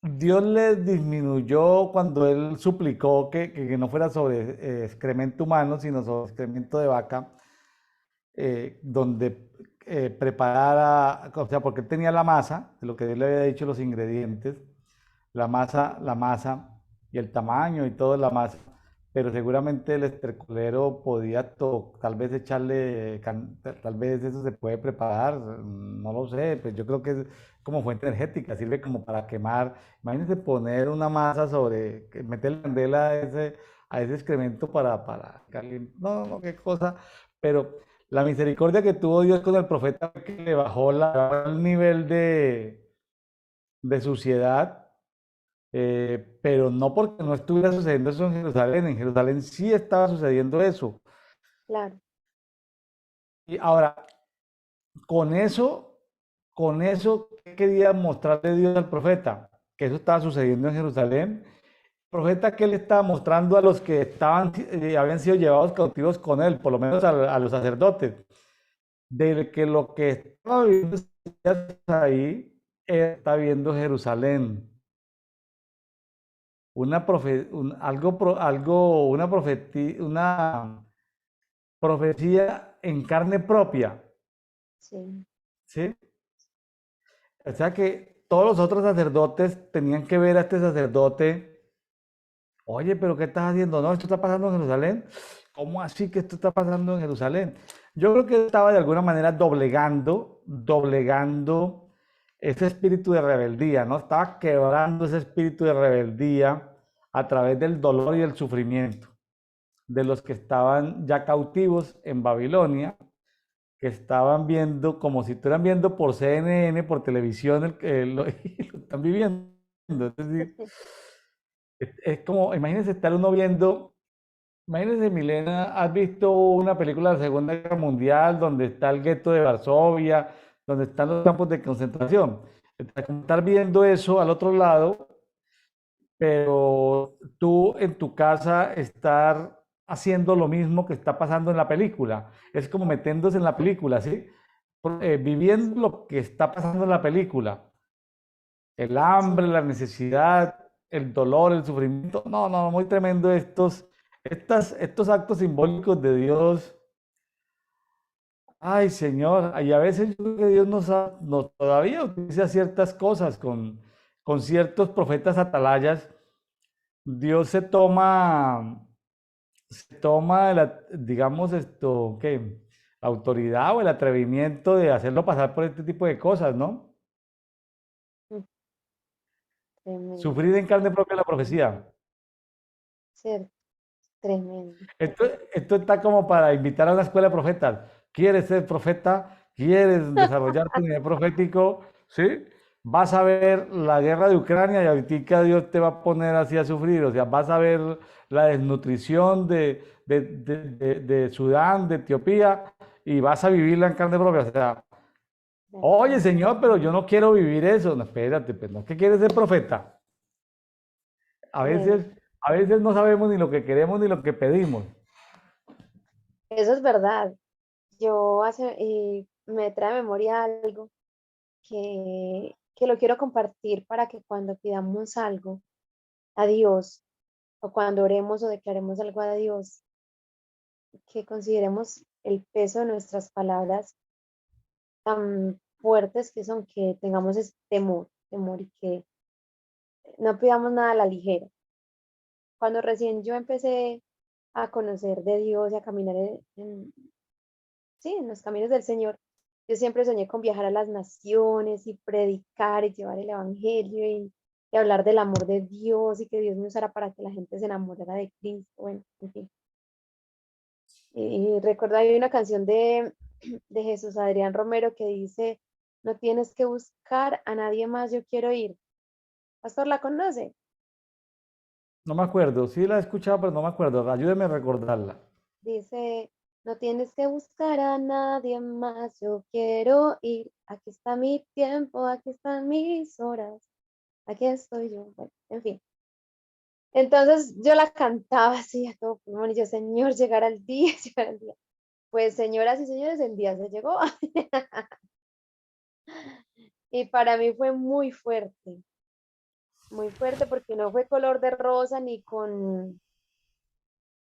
Speaker 1: Dios le disminuyó cuando él suplicó que no fuera sobre excremento humano, sino sobre excremento de vaca, donde preparara, o sea, porque él tenía la masa, de lo que él le había dicho, los ingredientes, la masa y el tamaño y todo la masa, pero seguramente el estercolero podía tal vez echarle, tal vez eso se puede preparar, no lo sé, pues yo creo que es como fuente energética, sirve como para quemar. Imagínense poner una masa meter candela a ese excremento para calentar, no, qué cosa, pero la misericordia que tuvo Dios con el profeta fue que le bajó el nivel de suciedad, pero no porque no estuviera sucediendo eso en Jerusalén sí estaba sucediendo eso.
Speaker 2: claro,
Speaker 1: Y ahora, con eso, ¿qué quería mostrarle Dios al profeta? Que eso estaba sucediendo en Jerusalén. El profeta que le estaba mostrando a los que habían sido llevados cautivos con él, por lo menos a los sacerdotes, de que lo que estaba viendo ahí está viendo Jerusalén. Una profecía en carne propia,
Speaker 2: sí,
Speaker 1: ¿sí? O sea que todos los otros sacerdotes tenían que ver a este sacerdote, oye, pero ¿qué estás haciendo? No, esto está pasando en Jerusalén. ¿Cómo así que esto está pasando en Jerusalén? Yo creo que estaba de alguna manera doblegando ese espíritu de rebeldía, ¿no? Estaba quebrando ese espíritu de rebeldía a través del dolor y el sufrimiento de los que estaban ya cautivos en Babilonia, que estaban viendo, como si estuvieran viendo por CNN, por televisión, y lo están viviendo. Es decir, es como, imagínense estar uno viendo, imagínense, Milena, ¿has visto una película de la Segunda Guerra Mundial donde está el gueto de Varsovia, donde están los campos de concentración? Estar viendo eso al otro lado, pero tú en tu casa estar haciendo lo mismo que está pasando en la película. Es como metiéndose en la película, ¿sí? Viviendo
Speaker 2: sí,
Speaker 1: lo que está pasando en la película. El
Speaker 2: sí,
Speaker 1: hambre, la necesidad, el dolor, el sufrimiento. No, muy tremendo estos actos simbólicos de Dios. Ay, Señor, y a veces yo creo que Dios todavía utiliza ciertas cosas con ciertos profetas atalayas. Dios se toma digamos ¿qué? La autoridad o el atrevimiento de hacerlo pasar por este tipo de cosas, ¿no?
Speaker 2: tremendo,
Speaker 1: Sufrir en carne propia la profecía.
Speaker 2: cierto, tremendo.
Speaker 1: Esto está como para invitar a una escuela de profetas. ¿Quieres ser profeta? ¿Quieres desarrollar tu nivel profético? ¿Sí? Vas a ver la guerra de Ucrania y ahorita Dios te va a poner así a sufrir. O sea, vas a ver la desnutrición de Sudán, de Etiopía, y vas a vivirla en carne propia. O sea,
Speaker 2: De
Speaker 1: oye,
Speaker 2: acuerdo.
Speaker 1: Señor, pero yo no quiero vivir eso. No, espérate, pues, ¿no? ¿Qué quieres ser profeta? A
Speaker 2: Eh,
Speaker 1: veces, a veces no sabemos ni lo que queremos ni lo que pedimos.
Speaker 2: Eso es verdad. Me trae a memoria algo que lo quiero compartir para que cuando pidamos algo a Dios o cuando oremos o declaremos algo a Dios, que consideremos el peso de nuestras palabras tan fuertes que son, que tengamos ese temor y que no pidamos nada a la ligera. Cuando recién yo empecé a conocer de Dios y a caminar sí, en los caminos del Señor, yo siempre soñé con viajar a las naciones y predicar y llevar el evangelio y hablar del amor de Dios y que Dios me usara para que la gente se enamorara de Cristo. Bueno, en fin. Y recuerdo hay una canción de Jesús Adrián Romero que dice, no tienes que buscar a nadie más, yo quiero ir. Pastor, ¿la conoce?
Speaker 1: No me acuerdo, sí la he escuchado, pero no me acuerdo. Ayúdeme a recordarla.
Speaker 2: Dice, no tienes que buscar a nadie más, yo quiero ir. Aquí está mi tiempo, aquí están mis horas, aquí estoy yo. Bueno, en fin. Entonces yo la cantaba así a todo pulmón y yo, Señor, llegar al día, llegar al día. Pues señoras y señores, el día se llegó. Y para mí fue muy fuerte porque no fue color de rosa ni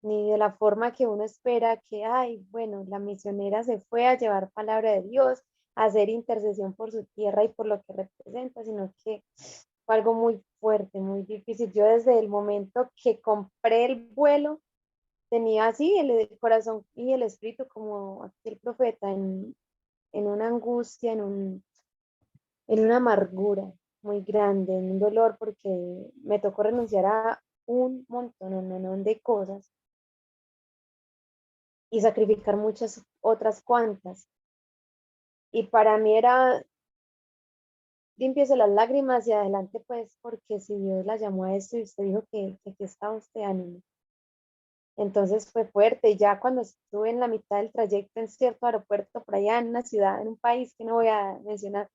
Speaker 2: de la forma que uno espera que, ay, bueno, la misionera se fue a llevar palabra de Dios, a hacer intercesión por su tierra y por lo que representa, sino que fue algo muy fuerte, muy difícil. Yo desde el momento que compré el vuelo, tenía así el corazón y el espíritu como aquel profeta en una angustia, en una amargura muy grande, en un dolor, porque me tocó renunciar a un montón de cosas y sacrificar muchas otras cuantas. Y para mí era, límpiese las lágrimas y adelante pues, porque si Dios la llamó a esto y usted dijo que aquí está usted, ánimo. Entonces fue fuerte. Y ya cuando estuve en la mitad del trayecto en cierto aeropuerto, por allá en una ciudad, en un país que no voy a mencionar,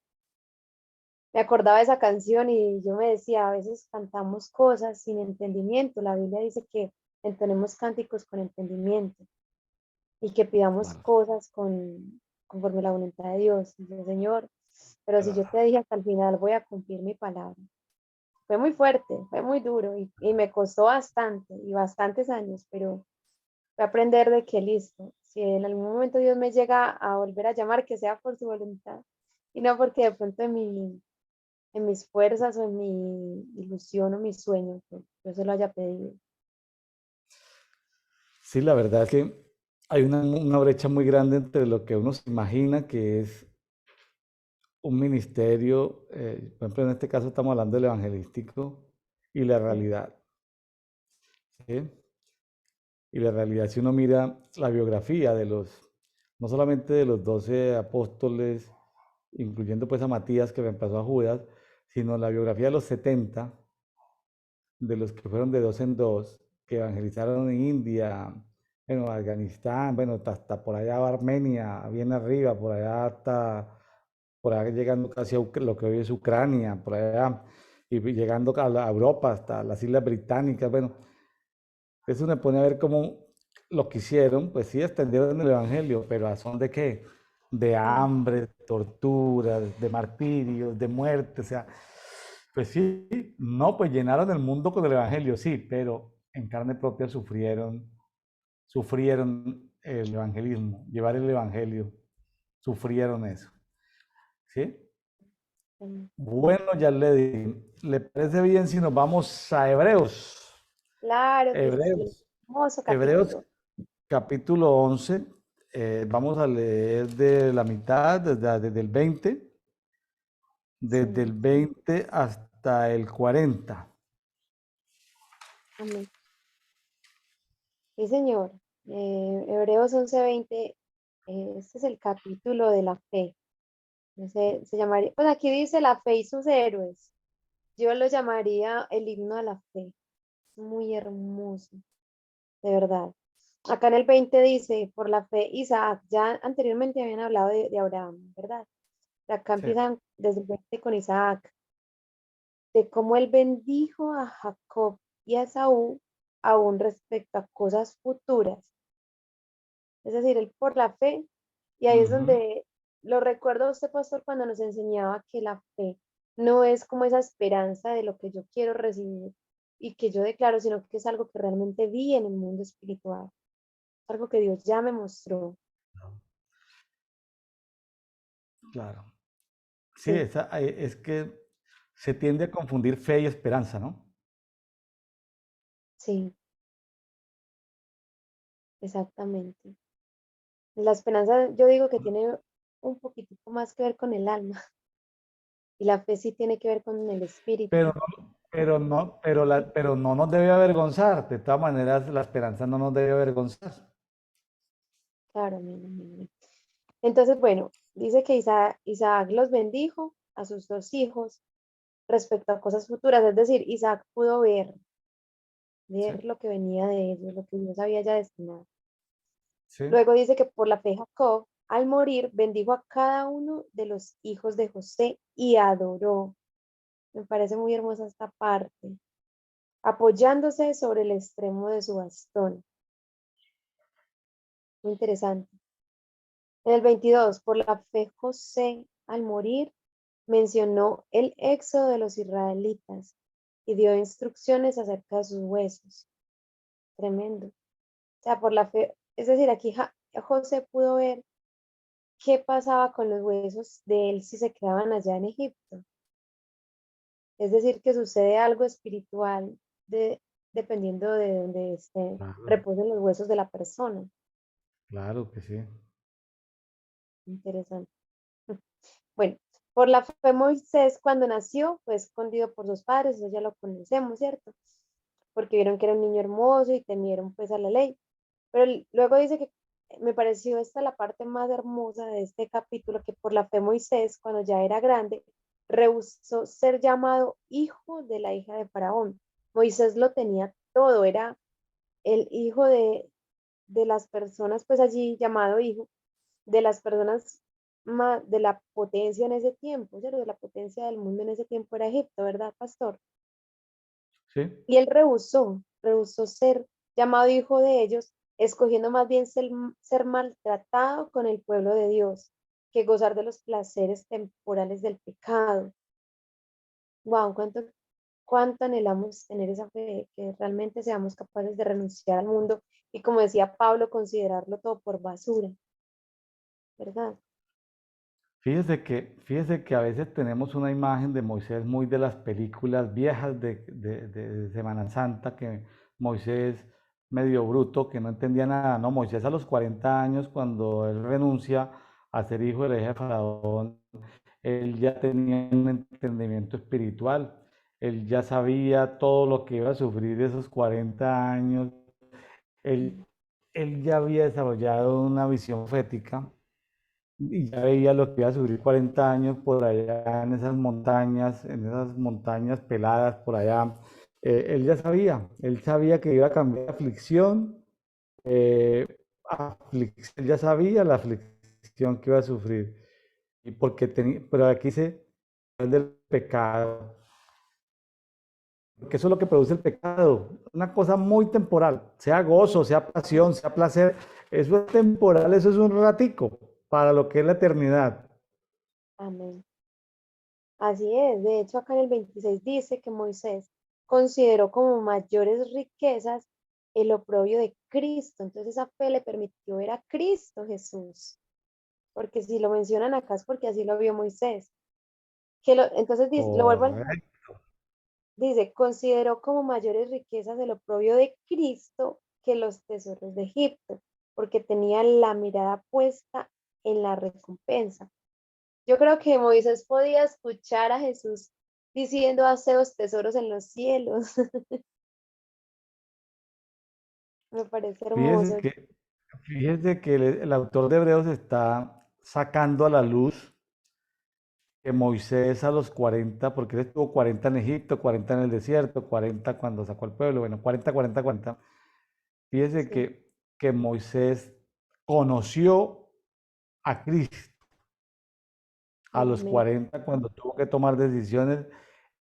Speaker 2: me acordaba de esa canción y yo me decía, a veces cantamos cosas sin entendimiento. La Biblia dice que entonemos cánticos con entendimiento y que pidamos
Speaker 1: Claro,
Speaker 2: cosas conforme a la voluntad de Dios. Y yo, Señor, pero si yo te dije hasta el final voy a cumplir mi palabra. Fue muy fuerte, fue muy duro y me costó bastante y bastantes años, pero fue aprender de que listo, si en algún momento Dios me llega a volver a llamar, que sea por su voluntad y no porque de pronto en mis fuerzas o en mi ilusión o mi sueño, que yo se lo haya pedido.
Speaker 1: sí, la verdad es que hay una brecha muy grande entre lo que uno se imagina que es un ministerio, por ejemplo, en este caso estamos hablando del evangelístico, y la
Speaker 2: Sí,
Speaker 1: realidad. ¿Sí? Y la realidad, si uno mira la biografía de no solamente de los 12 apóstoles, incluyendo pues a Matías que reemplazó a Judas, sino la biografía de los 70 de los que fueron de dos en dos, que evangelizaron en India, bueno, Afganistán, bueno, hasta por allá Armenia, bien arriba, por allá hasta, por allá llegando casi a lo que hoy es Ucrania, por allá, y llegando a Europa, hasta las Islas Británicas, bueno, eso me pone a ver cómo lo que hicieron, pues sí extendieron el evangelio, pero ¿a son de qué? De
Speaker 2: sí,
Speaker 1: hambre, torturas, de martirios, de muerte, o sea, pues sí, no, pues llenaron el mundo con el evangelio, sí, pero en carne propia sufrieron el evangelismo, llevar el evangelio, sufrieron eso, ¿sí?
Speaker 2: sí.
Speaker 1: Bueno, ya ¿le parece bien si nos vamos a Hebreos?
Speaker 2: Claro que sí.
Speaker 1: Hebreos,
Speaker 2: Hermoso
Speaker 1: Hebreos
Speaker 2: capítulo.
Speaker 1: capítulo 11, vamos a leer de la mitad, desde el 20, desde el
Speaker 2: Sí,
Speaker 1: 20 hasta el 40.
Speaker 2: Amén. Sí, Señor. Hebreos 11:20, este es el capítulo de la fe. Se llamaría, pues aquí dice la fe y sus héroes. Yo lo llamaría el himno a la fe. Muy hermoso, de verdad. Acá en el 20 dice, por la fe Isaac, ya anteriormente habían hablado de Abraham, ¿verdad? Acá
Speaker 1: Sí.
Speaker 2: empiezan desde el 20 con Isaac, de cómo él bendijo a Jacob y a Esaú, aún respecto a cosas futuras. Es decir, él por la fe, y ahí es
Speaker 1: Ujú.
Speaker 2: donde lo recuerdo a usted, pastor, cuando nos enseñaba que la fe no es como esa esperanza de lo que yo quiero recibir y que yo declaro, sino que es algo que realmente vi en el mundo espiritual, algo que Dios ya me mostró.
Speaker 1: Claro. Sí,
Speaker 2: Sí,
Speaker 1: es que se tiende a confundir fe y esperanza, ¿no?
Speaker 2: sí, exactamente. La esperanza, yo digo que tiene un poquitico más que ver con el alma y la fe sí tiene que ver con el espíritu.
Speaker 1: Pero no nos debe avergonzar. De todas maneras, la esperanza no nos debe avergonzar.
Speaker 2: Claro, amén, amén, amén. Entonces, bueno, dice que Isaac los bendijo a sus dos hijos respecto a cosas futuras, es decir, Isaac pudo
Speaker 1: Sí,
Speaker 2: ver lo que venía de ellos, lo que Dios había ya destinado.
Speaker 1: sí.
Speaker 2: Luego dice que por la fe Jacob, al morir, bendijo a cada uno de los hijos de José y adoró. Me parece muy hermosa esta parte, apoyándose sobre el extremo de su bastón. Muy interesante. En el 22, por la fe José, al morir, mencionó el éxodo de los israelitas y dio instrucciones acerca de sus huesos. Tremendo. O sea, por la fe, es decir, aquí José pudo ver qué pasaba con los huesos de él si se quedaban allá en Egipto. Es decir, que sucede algo espiritual dependiendo de donde
Speaker 1: Claro,
Speaker 2: reposen los huesos de la persona.
Speaker 1: claro que sí.
Speaker 2: Interesante. Bueno, por la fe Moisés cuando nació fue escondido por sus padres, eso ya lo conocemos, ¿cierto? Porque vieron que era un niño hermoso y temieron pues a la ley. Pero luego dice que me pareció esta la parte más hermosa de este capítulo, que por la fe Moisés, cuando ya era grande, rehusó ser llamado hijo de la hija de Faraón. Moisés lo tenía todo, era el hijo de las personas, pues allí llamado hijo, de las personas más, de la potencia en ese tiempo, ¿cierto? De la potencia del mundo en ese tiempo era Egipto, ¿verdad, pastor?
Speaker 1: Sí,
Speaker 2: Y él rehusó ser llamado hijo de ellos, escogiendo más bien ser maltratado con el pueblo de Dios que gozar de los placeres temporales del pecado. Wow, cuánto anhelamos tener esa fe, que realmente seamos capaces de renunciar al mundo y, como decía Pablo, considerarlo todo por basura, ¿verdad?
Speaker 1: fíjese que a veces tenemos una imagen de Moisés muy de las películas viejas de Semana Santa, que Moisés medio bruto, que no entendía nada. No, Moisés a los 40 años, cuando él renuncia a ser hijo de la hija de Faraón, él ya tenía un entendimiento espiritual. Él ya sabía todo lo que iba a sufrir esos 40 años. Él,
Speaker 2: Mm.
Speaker 1: él ya había desarrollado una visión profética y ya veía lo que iba a sufrir 40 años por allá en esas montañas peladas por allá. Él ya sabía, él sabía que iba a cambiar aflicción, eh, él ya sabía la aflicción que iba a sufrir. Y porque tenía, pero aquí se el del pecado, porque eso es lo que produce el pecado, una cosa muy temporal, sea gozo, sea pasión, sea placer, eso es temporal, eso es un ratico para lo que es la eternidad.
Speaker 2: Amén. Así es. De hecho, acá en el 26 dice que Moisés consideró como mayores riquezas el oprobio de Cristo. Entonces esa fe le permitió ver a Cristo Jesús. Porque si lo mencionan acá es porque así lo vio Moisés. Entonces dice, lo vuelvo a leer.
Speaker 1: Correcto.
Speaker 2: Dice, consideró como mayores riquezas el oprobio de Cristo que los tesoros de Egipto, porque tenía la mirada puesta en la recompensa. Yo creo que Moisés podía escuchar a Jesús diciendo haceos tesoros en los cielos. Me parece
Speaker 1: Fíjese
Speaker 2: hermoso.
Speaker 1: que, fíjese que el autor de Hebreos está sacando a la luz que Moisés a los 40, porque él estuvo 40 en Egipto, 40 en el desierto, 40 cuando sacó al pueblo, bueno, 40, 40, 40. Fíjese
Speaker 2: Sí,
Speaker 1: que Moisés conoció a Cristo a los
Speaker 2: amén.
Speaker 1: 40 cuando tuvo que tomar decisiones,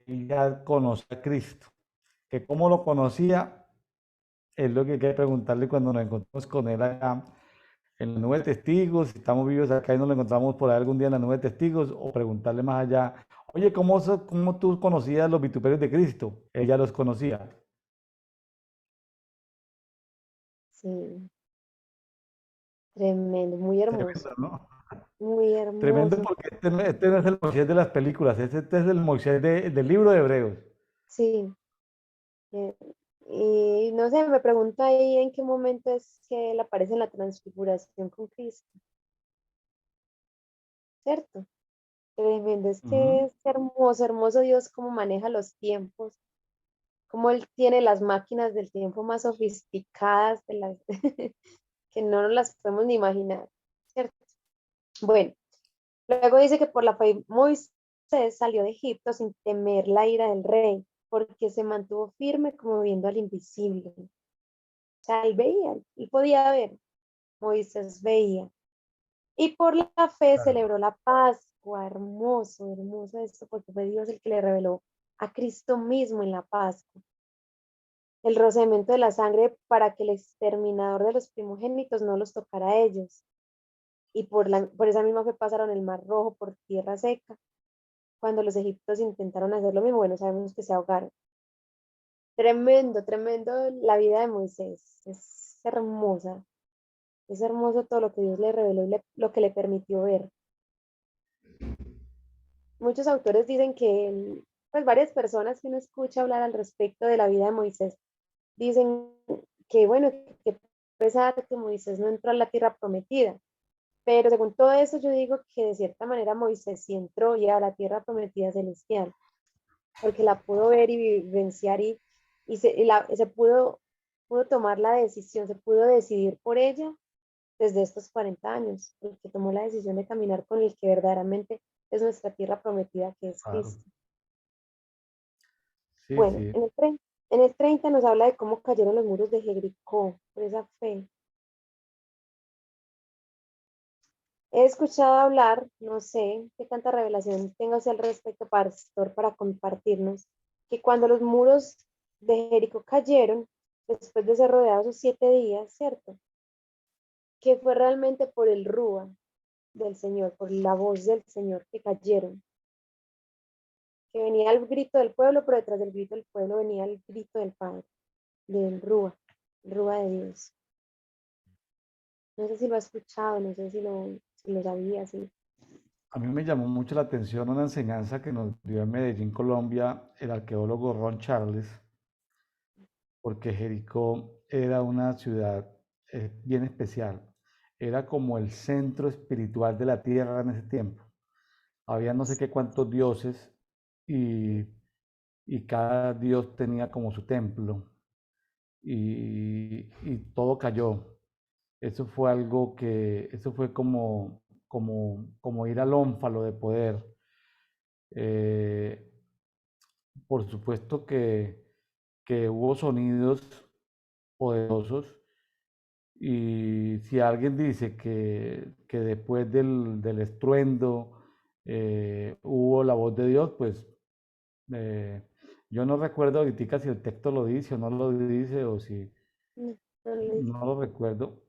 Speaker 1: él ya conoció a Cristo. Que cómo lo conocía es lo que hay que preguntarle cuando nos encontramos con él acá en la nube de testigos, si estamos vivos acá y nos lo encontramos por ahí algún día en la nube de testigos, o preguntarle más allá, oye, ¿cómo tú conocías los vituperios de Cristo? Ella los conocía.
Speaker 2: Sí, tremendo, muy hermoso,
Speaker 1: Tremendo, ¿no?
Speaker 2: muy
Speaker 1: Tremendo
Speaker 2: hermoso.
Speaker 1: porque este no es el Moisés de las películas, este es el Moisés del libro de Hebreos.
Speaker 2: Sí, eh, y no sé, me pregunto ahí en qué momento es que él aparece en la transfiguración con Cristo, ¿cierto? Tremendo, es que
Speaker 1: Ujú.
Speaker 2: es hermoso, hermoso Dios cómo maneja los tiempos, cómo Él tiene las máquinas del tiempo más sofisticadas de las que no nos las podemos ni imaginar, ¿cierto? Bueno, luego dice que por la fe Moisés salió de Egipto sin temer la ira del rey, porque se mantuvo firme como viendo al invisible. O sea, él veía, él podía ver, Moisés veía. Y por la fe
Speaker 1: Claro.
Speaker 2: celebró la Pascua. Hermoso, hermoso esto, porque fue Dios el que le reveló a Cristo mismo en la Pascua. El rocimiento de la sangre para que el exterminador de los primogénitos no los tocara a ellos. Y por esa misma fe pasaron el mar rojo por tierra seca. Cuando los egipcios intentaron hacer lo mismo, bueno, sabemos que se ahogaron. Tremendo, tremendo la vida de Moisés. Es hermosa. Es hermoso todo lo que Dios le reveló y lo que le permitió ver. Muchos autores dicen que, pues varias personas que uno escucha hablar al respecto de la vida de Moisés, dicen que, bueno, que a pesar de que Moisés no entró a la tierra prometida, pero según todo eso yo digo que de cierta manera Moisés sí entró ya a la tierra prometida celestial, porque la pudo ver y vivenciar se pudo tomar la decisión, se pudo decidir por ella desde estos 40 años, porque tomó la decisión de caminar con el que verdaderamente es nuestra tierra prometida, que es
Speaker 1: Claro.
Speaker 2: Cristo.
Speaker 1: Sí,
Speaker 2: Bueno,
Speaker 1: sí.
Speaker 2: en el 30 nos habla de cómo cayeron los muros de Jericó por esa fe. He escuchado hablar, no sé qué tanta revelación tenga usted al respecto, pastor, para compartirnos, que cuando los muros de Jericó cayeron, después de ser rodeados esos 7 días, ¿cierto? Que fue realmente por el rúa del Señor, por la voz del Señor que cayeron, que venía el grito del pueblo, pero detrás del grito del pueblo venía el grito del Padre, del el rúa de Dios. No sé si lo ha escuchado, no sé si lo sabía, sí.
Speaker 1: A mí me llamó mucho la atención una enseñanza que nos dio en Medellín, Colombia, el arqueólogo Ron Charles, porque Jericó era una ciudad bien especial. Era como el centro espiritual de la tierra en ese tiempo. Había no sé qué cuántos dioses y, y cada dios tenía como su templo y todo cayó. Eso fue como ir al ónfalo de poder. Eh, por supuesto que hubo sonidos poderosos y si alguien dice que después del estruendo hubo la voz de Dios, pues eh, yo no recuerdo ahorita si el texto lo dice o no lo dice o si
Speaker 2: No, no lo dice.
Speaker 1: no lo recuerdo,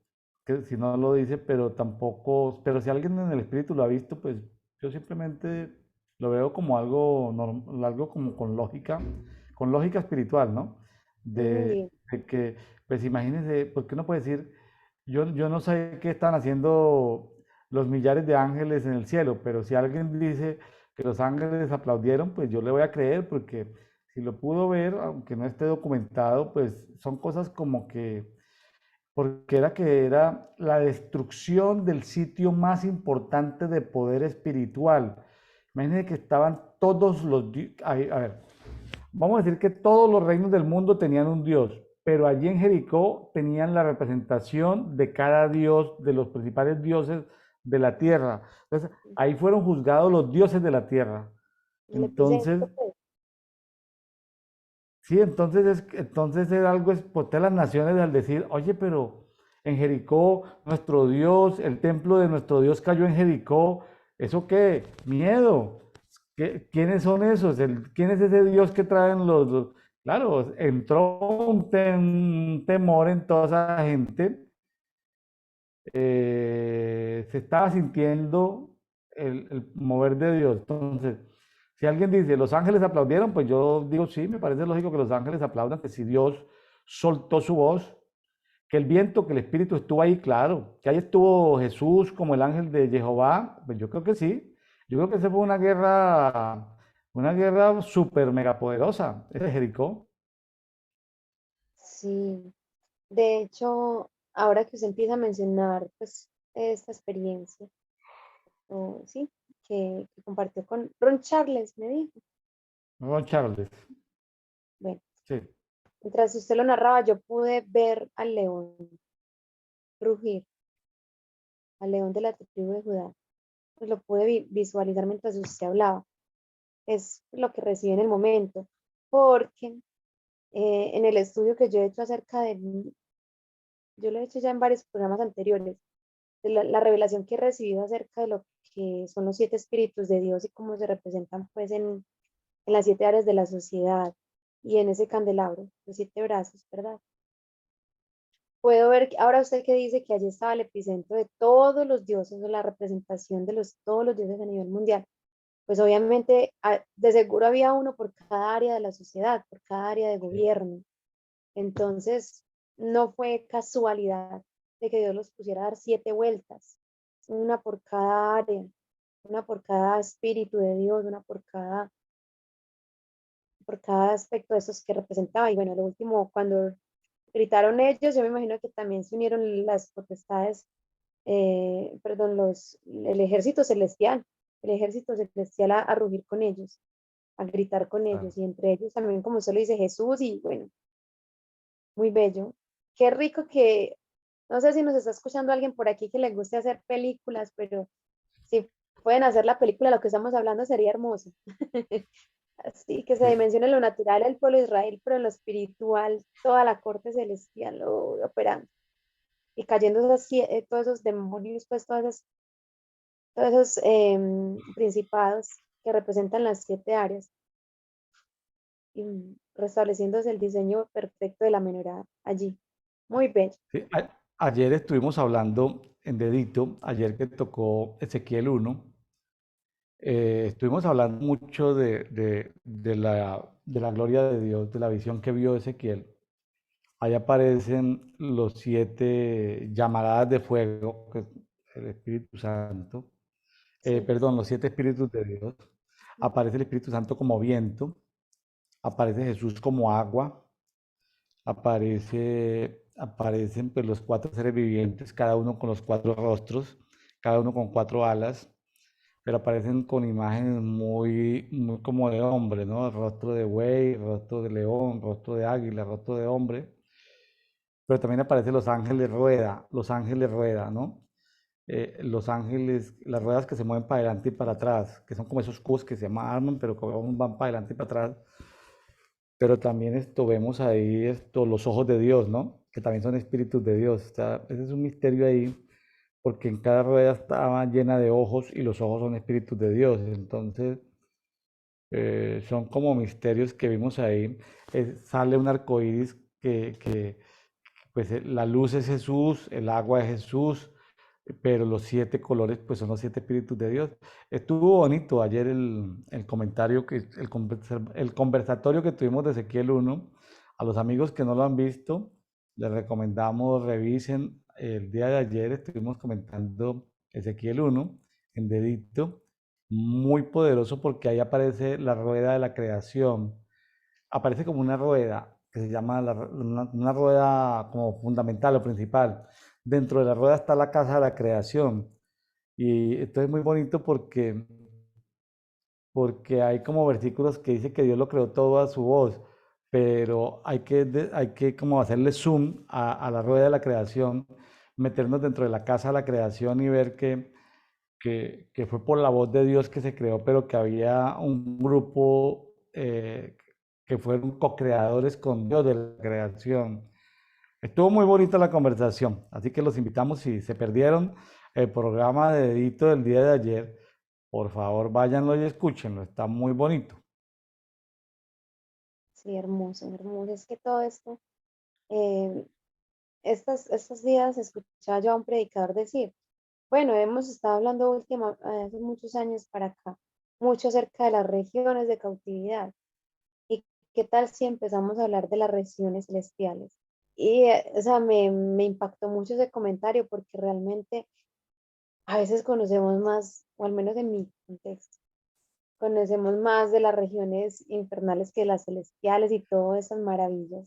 Speaker 1: que si no lo dice, pero tampoco, pero si alguien en el espíritu lo ha visto, pues yo simplemente lo veo como algo, algo como con lógica espiritual, ¿no?
Speaker 2: Sí,
Speaker 1: De que, pues imagínense, porque uno puede decir, yo no sé qué están haciendo los millares de ángeles en el cielo, pero si alguien dice que los ángeles aplaudieron, pues yo le voy a creer, porque si lo pudo ver, aunque no esté documentado, pues son cosas como que porque era que era la destrucción del sitio más importante de poder espiritual. Imagínense que estaban todos los dioses, a ver, vamos a decir que todos los reinos del mundo tenían un dios, pero allí en Jericó tenían la representación de cada dios, de los principales dioses de la tierra. Entonces, ahí fueron juzgados los dioses de la tierra.
Speaker 2: el
Speaker 1: Entonces,
Speaker 2: epicentro, pues.
Speaker 1: sí, entonces era algo explotar las naciones al decir, oye, pero en Jericó, nuestro Dios, el templo de nuestro Dios cayó en Jericó. ¿Eso qué? Miedo. ¿Quiénes son esos? ¿Quién es ese Dios que traen Claro, entró un temor en toda esa gente. Se estaba sintiendo el mover de Dios. Entonces, si alguien dice, los ángeles aplaudieron, pues yo digo, sí, me parece lógico que los ángeles aplaudan, que si Dios soltó su voz, que el viento, que el espíritu estuvo ahí, claro, que ahí estuvo Jesús como el ángel de Jehová, pues yo creo que sí. Yo creo que esa fue una guerra súper mega poderosa, ese de Jericó.
Speaker 2: Sí, de hecho, ahora que usted empieza a mencionar, pues, esta experiencia, sí, que compartió con Ron Charles, me dijo.
Speaker 1: No, Charles,
Speaker 2: Bueno,
Speaker 1: sí,
Speaker 2: mientras usted lo narraba, yo pude ver al león rugir, al león de la tribu de Judá. Pues lo pude visualizar mientras usted hablaba. Es lo que recibí en el momento, porque en el estudio que yo he hecho acerca de, yo lo he hecho ya en varios programas anteriores, de la revelación que he recibido acerca de lo que son los siete espíritus de Dios y cómo se representan pues en las siete áreas de la sociedad y en ese candelabro, los siete brazos, ¿verdad? Puedo ver, ahora usted que dice que allí estaba el epicentro de todos los dioses o la representación de todos los dioses a nivel mundial, pues obviamente de seguro había uno por cada área de la sociedad, por cada área de
Speaker 1: sí.
Speaker 2: gobierno. Entonces, no fue casualidad de que Dios los pusiera a dar siete vueltas, una por cada área, una por cada espíritu de Dios, una por cada aspecto de esos que representaba. Y bueno, lo último, cuando gritaron ellos, yo me imagino que también se unieron las potestades, perdón, el ejército celestial a rugir con ellos, a gritar con
Speaker 1: Claro.
Speaker 2: ellos, y entre ellos también, como usted lo dice, Jesús, y bueno, muy bello. Qué rico que, no sé si nos está escuchando alguien por aquí que le guste hacer películas, pero si pueden hacer la película, lo que estamos hablando sería hermoso. Así que se
Speaker 1: Sí.
Speaker 2: dimensione lo natural el pueblo de Israel, pero lo espiritual, toda la corte celestial lo operando. Y cayendo todos esos demonios, pues todos esos principados que representan las siete áreas y restableciéndose el diseño perfecto de la menorá allí. Muy bello.
Speaker 1: Sí, ayer estuvimos hablando en Dedito, ayer que tocó Ezequiel 1, estuvimos hablando mucho de la gloria de Dios, de la visión que vio Ezequiel. Ahí aparecen los siete llamaradas de fuego, que es el Espíritu Santo,
Speaker 2: Sí.
Speaker 1: perdón, los siete espíritus de Dios. Aparece el Espíritu Santo como viento, aparece Jesús como agua, aparecen pues los cuatro seres vivientes, cada uno con los cuatro rostros, cada uno con cuatro alas, pero aparecen con imágenes muy como de hombre, ¿no? Rostro de buey, rostro de león, rostro de águila, rostro de hombre, pero también aparecen los ángeles rueda, ¿no? Los ángeles, las ruedas que se mueven para adelante y para atrás, que son como esos cubos que se llaman arman, pero que van para adelante y para atrás. Pero también vemos ahí los ojos de Dios, ¿no? Que también son espíritus de Dios. Ese es un misterio ahí, porque en cada rueda estaba llena de ojos y los ojos son espíritus de Dios. Entonces, son como misterios que vimos ahí. Sale un arco iris pues la luz es Jesús, el agua es Jesús, pero los siete colores pues son los siete espíritus de Dios. Estuvo bonito ayer el comentario, el conversatorio que tuvimos de Ezequiel 1. A los amigos que no lo han visto, les recomendamos revisen. El día de ayer estuvimos comentando Ezequiel 1 en dedito, muy poderoso porque ahí aparece la rueda de la creación. Aparece como una rueda que se llama una rueda como fundamental o principal. Dentro de la rueda está la casa de la creación. Y esto es muy bonito porque porque hay como versículos que dice que Dios lo creó todo a su voz, pero hay que como hacerle zoom a la rueda de la creación, meternos dentro de la casa de la creación y ver que fue por la voz de Dios que se creó, pero que había un grupo que fueron co-creadores con Dios de la creación. Estuvo muy bonita la conversación, así que los invitamos, si se perdieron el programa de Edito del día de ayer, por favor váyanlo y escúchenlo, está muy bonito.
Speaker 2: Sí, hermoso, hermoso. Es que todo esto, eh, estos días escuchaba yo a un predicador decir, bueno, hemos estado hablando hace muchos años para acá, mucho acerca de las regiones de cautividad. ¿Y qué tal si empezamos a hablar de las regiones celestiales? Y, o sea, me impactó mucho ese comentario porque realmente a veces conocemos más, o al menos en mi contexto, conocemos más de las regiones infernales que las celestiales y todas esas maravillas.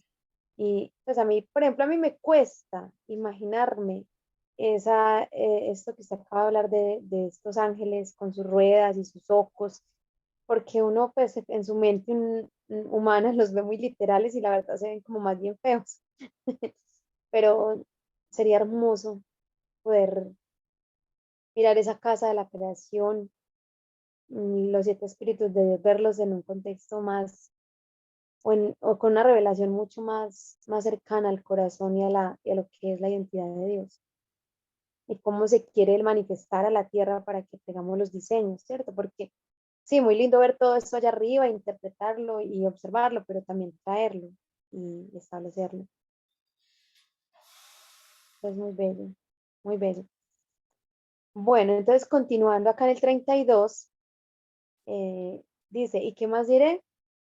Speaker 2: Y pues a mí, por ejemplo, a mí me cuesta imaginarme esto que se acaba de hablar de estos ángeles con sus ruedas y sus ojos, porque uno pues en su mente humana los ve muy literales y la verdad se ven como más bien feos. Pero sería hermoso poder mirar esa casa de la creación, los siete espíritus de Dios, verlos en un contexto más o con una revelación mucho más cercana al corazón y a lo que es la identidad de Dios y cómo se quiere él manifestar a la tierra para que tengamos los diseños, ¿cierto? Porque sí, muy lindo ver todo esto allá arriba, interpretarlo y observarlo, pero también traerlo y establecerlo. Es muy bello, muy bello. Bueno, entonces continuando acá en el 32, dice, ¿y qué más diré?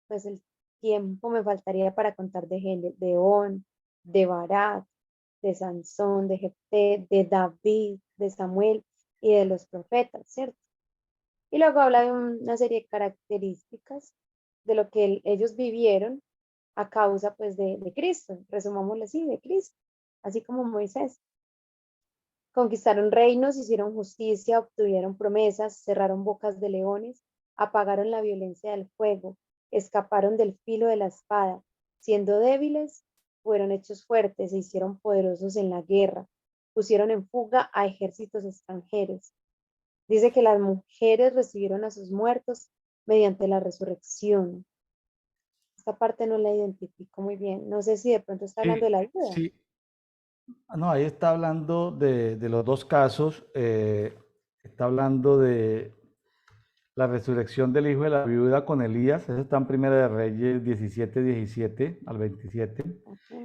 Speaker 2: Pues el tiempo me faltaría para contar de On, de Barak, de Sansón, de Jefté, de David, de Samuel y de los profetas, ¿cierto? Y luego habla de una serie de características de lo que ellos vivieron a causa pues de Cristo, resumámoslo así, de Cristo, así como Moisés. Conquistaron reinos, hicieron justicia, obtuvieron promesas, cerraron bocas de leones, apagaron la violencia del fuego, escaparon del filo de la espada. Siendo débiles, fueron hechos fuertes, se hicieron poderosos en la guerra, pusieron en fuga a ejércitos extranjeros. Dice que las mujeres recibieron a sus muertos mediante la resurrección. Esta parte no la identifico muy bien. No sé si de pronto está hablando de la vida.
Speaker 1: Sí, no, ahí está hablando de los dos casos, está hablando de la resurrección del hijo de la viuda con Elías, eso está en Primera de Reyes 17, 17 al 27,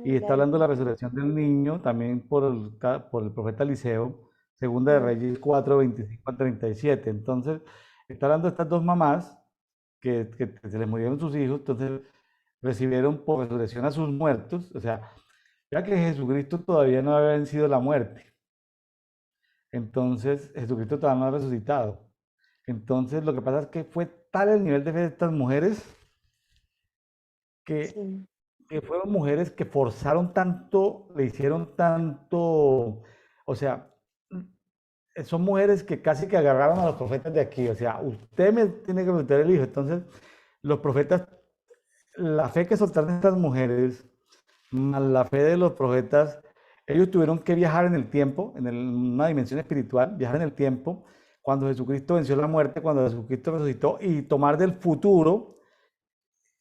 Speaker 1: y está
Speaker 2: Ya
Speaker 1: hablando de
Speaker 2: vi.
Speaker 1: la resurrección del niño también por el profeta Eliseo, Segunda de
Speaker 2: Mm,
Speaker 1: Reyes 4, 25 al 37. Entonces, está hablando de estas dos mamás que se les murieron sus hijos, entonces recibieron por resurrección a sus muertos, o sea, ya que Jesucristo todavía no había vencido la muerte, entonces Jesucristo todavía no ha resucitado. Entonces, lo que pasa es que fue tal el nivel de fe de estas mujeres que,
Speaker 2: sí,
Speaker 1: que fueron mujeres que forzaron tanto, le hicieron tanto, o sea, son mujeres que casi que agarraron a los profetas de aquí, o sea, usted me tiene que meter el hijo. Entonces, los profetas, la fe que soltaron estas mujeres, más la fe de los profetas, ellos tuvieron que viajar en el tiempo, una dimensión espiritual, viajar en el tiempo, cuando Jesucristo venció la muerte, cuando Jesucristo resucitó, y tomar del futuro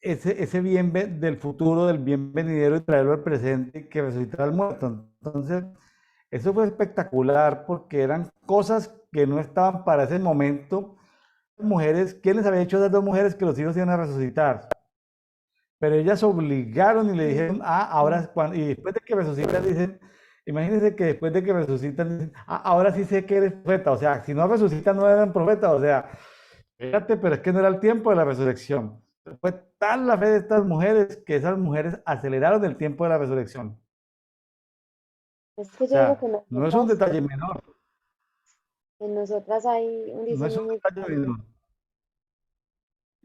Speaker 1: ese bien del futuro, del bien venidero y traerlo al presente y que resucitara al muerto. Entonces, eso fue espectacular porque eran cosas que no estaban para ese momento. Mujeres, ¿quién les había dicho a esas dos mujeres que los hijos iban a resucitar? Pero ellas obligaron y le
Speaker 2: sí,
Speaker 1: dijeron, ahora, y después de que resucitan, dicen, imagínense que después de que resucitan, dicen, ahora sí sé que eres profeta. O sea, si no resucitan, no eran profetas. O sea, fíjate, pero es que no era el tiempo de la resurrección. Fue tal la fe de estas mujeres que esas mujeres aceleraron el tiempo de la resurrección.
Speaker 2: es que
Speaker 1: O
Speaker 2: yo digo que
Speaker 1: sea, no es un detalle menor,
Speaker 2: en nosotras hay un
Speaker 1: no es
Speaker 2: diseño
Speaker 1: un
Speaker 2: muy
Speaker 1: detalle
Speaker 2: grande.
Speaker 1: menor.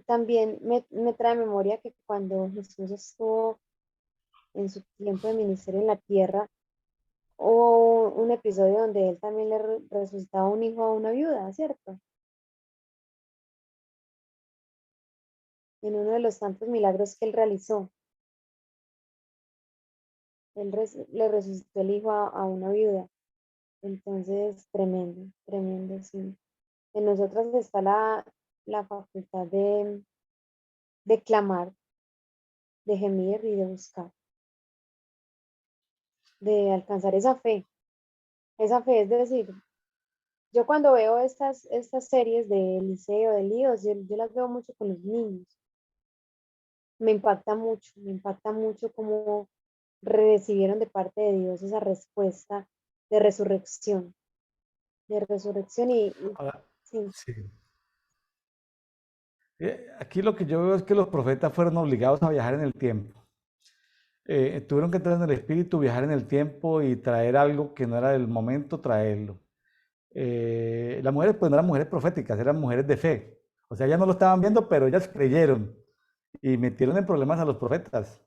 Speaker 2: También me trae memoria que cuando Jesús estuvo en su tiempo de ministerio en la tierra, hubo un episodio donde él también le resucitaba un hijo a una viuda, ¿cierto? en uno de los tantos milagros que él realizó. Él le resucitó el hijo a una viuda. Entonces, tremendo, tremendo, sí. En nosotras está la facultad de clamar, de gemir y de buscar, de alcanzar esa fe. Esa fe, es decir, yo cuando veo estas series de Eliseo, de Líos, yo las veo mucho con los niños. Me impacta mucho cómo recibieron de parte de Dios esa respuesta de resurrección, y
Speaker 1: Ahora,
Speaker 2: sí.
Speaker 1: sí. Aquí lo que yo veo es que los profetas fueron obligados a viajar en el tiempo. Tuvieron que entrar en el espíritu, viajar en el tiempo y traer algo que no era del momento, traerlo. Las mujeres pues no eran mujeres proféticas, eran mujeres de fe. O sea, ellas no lo estaban viendo, pero ellas creyeron y metieron en problemas a los profetas.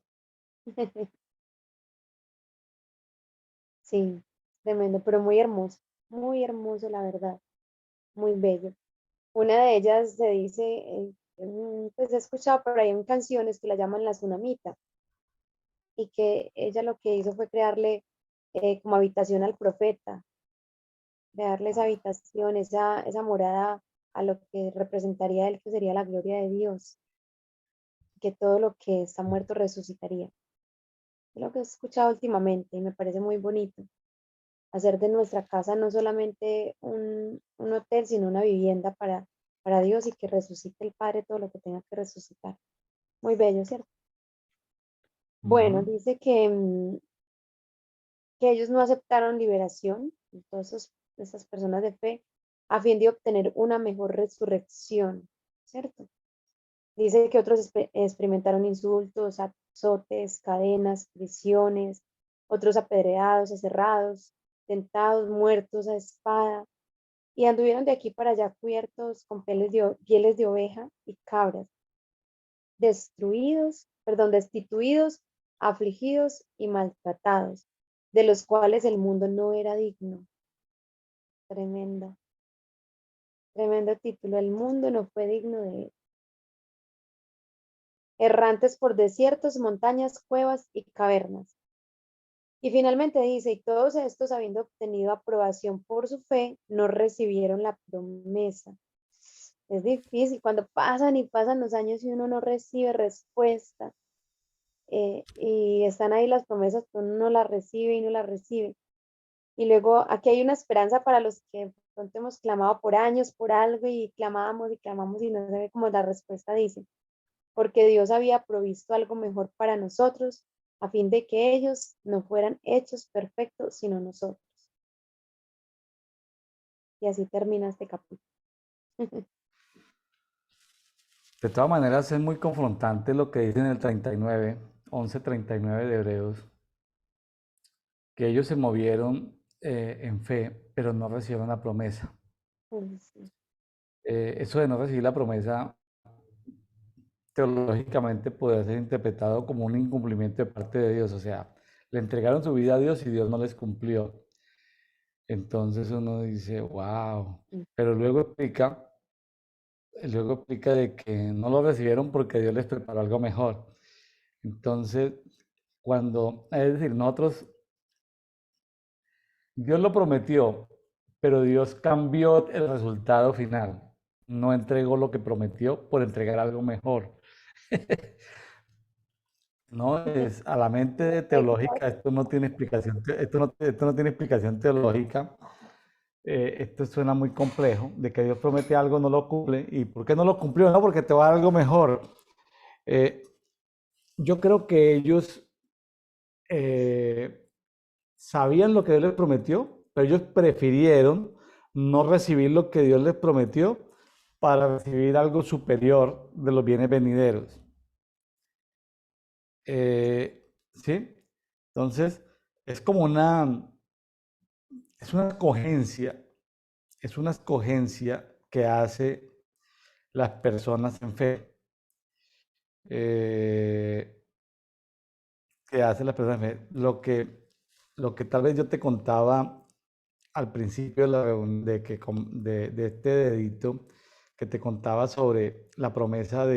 Speaker 2: Sí, tremendo, pero muy hermoso, la verdad, muy bello. Una de ellas se dice, pues he escuchado por ahí en canciones que la llaman la tsunamita, y que ella lo que hizo fue crearle como habitación al profeta, crearle esa habitación, esa morada a lo que representaría él, que sería la gloria de Dios, que todo lo que está muerto resucitaría. Es lo que he escuchado últimamente y me parece muy bonito. Hacer de nuestra casa no solamente un hotel, sino una vivienda para Dios, y que resucite el Padre todo lo que tenga que resucitar. Muy bello, ¿cierto? Bueno,
Speaker 1: Ujú.
Speaker 2: dice que ellos no aceptaron liberación, todas esas personas de fe, a fin de obtener una mejor resurrección, ¿cierto? Dice que otros experimentaron insultos, azotes, cadenas, prisiones, otros apedreados, aserrados, tentados, muertos a espada, y anduvieron de aquí para allá cubiertos con pieles de oveja y cabras, destituidos, afligidos y maltratados, de los cuales el mundo no era digno. Tremendo, tremendo título. El mundo no fue digno de él. Errantes por desiertos, montañas, cuevas y cavernas. Y finalmente dice, y todos estos, habiendo obtenido aprobación por su fe, no recibieron la promesa. Es difícil cuando pasan y pasan los años y uno no recibe respuesta, y están ahí las promesas, pero uno no las recibe y no las recibe. Y luego aquí hay una esperanza para los que de pronto hemos clamado por años por algo y clamamos y no se ve como la respuesta dice, porque Dios había provisto algo mejor para nosotros, a fin de que ellos no fueran hechos perfectos, sino nosotros. Y así termina este capítulo.
Speaker 1: De todas maneras, es muy confrontante lo que dice en el 39, 11:39 de Hebreos, que ellos se movieron en fe, pero no recibieron la promesa.
Speaker 2: Sí,
Speaker 1: Eso de no recibir la promesa, teológicamente puede ser interpretado como un incumplimiento de parte de Dios. O sea, le entregaron su vida a Dios y Dios no les cumplió. Entonces uno dice, wow.
Speaker 2: sí.
Speaker 1: Pero luego explica de que no lo recibieron porque Dios les preparó algo mejor. Entonces, es decir, Dios lo prometió, pero Dios cambió el resultado final. No entregó lo que prometió por entregar algo mejor. No, es a la mente teológica,
Speaker 2: Exacto.
Speaker 1: esto no tiene explicación, esto no tiene explicación teológica. Esto suena muy complejo, de que Dios promete algo, no lo cumple. ¿Y por qué no lo cumplió? No, porque te va a dar algo mejor. Eh, yo creo que ellos eh, sabían lo que Dios les prometió, pero ellos prefirieron no recibir lo que Dios les prometió para recibir algo superior de los bienes venideros. ¿Sí? Entonces, es como es una escogencia, es una escogencia que hace las personas en fe, eh, que hace las personas en fe. Lo que tal vez yo te contaba al principio de, la reunión, de este dedito, que te contaba sobre la promesa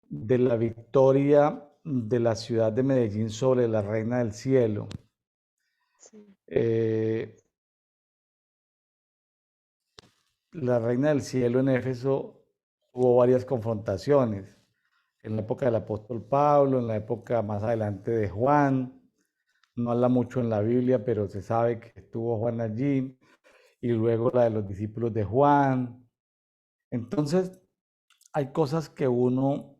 Speaker 1: de la victoria de la ciudad de Medellín sobre la Reina del Cielo.
Speaker 2: Sí.
Speaker 1: Eh, la Reina del Cielo en Éfeso hubo varias confrontaciones, en la época del apóstol Pablo, en la época más adelante de Juan, no habla mucho en la Biblia, pero se sabe que estuvo Juan allí, y luego la de los discípulos de Juan. Entonces, hay cosas que uno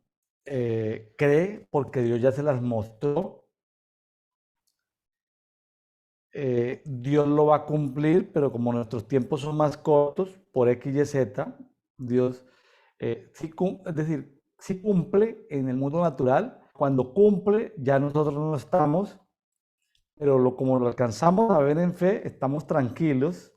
Speaker 1: cree porque Dios ya se las mostró. Dios lo va a cumplir, pero como nuestros tiempos son más cortos, por X y Z, Dios sí, es decir, sí cumple en el mundo natural. Cuando cumple, ya nosotros no estamos, pero como lo alcanzamos a ver en fe, estamos tranquilos.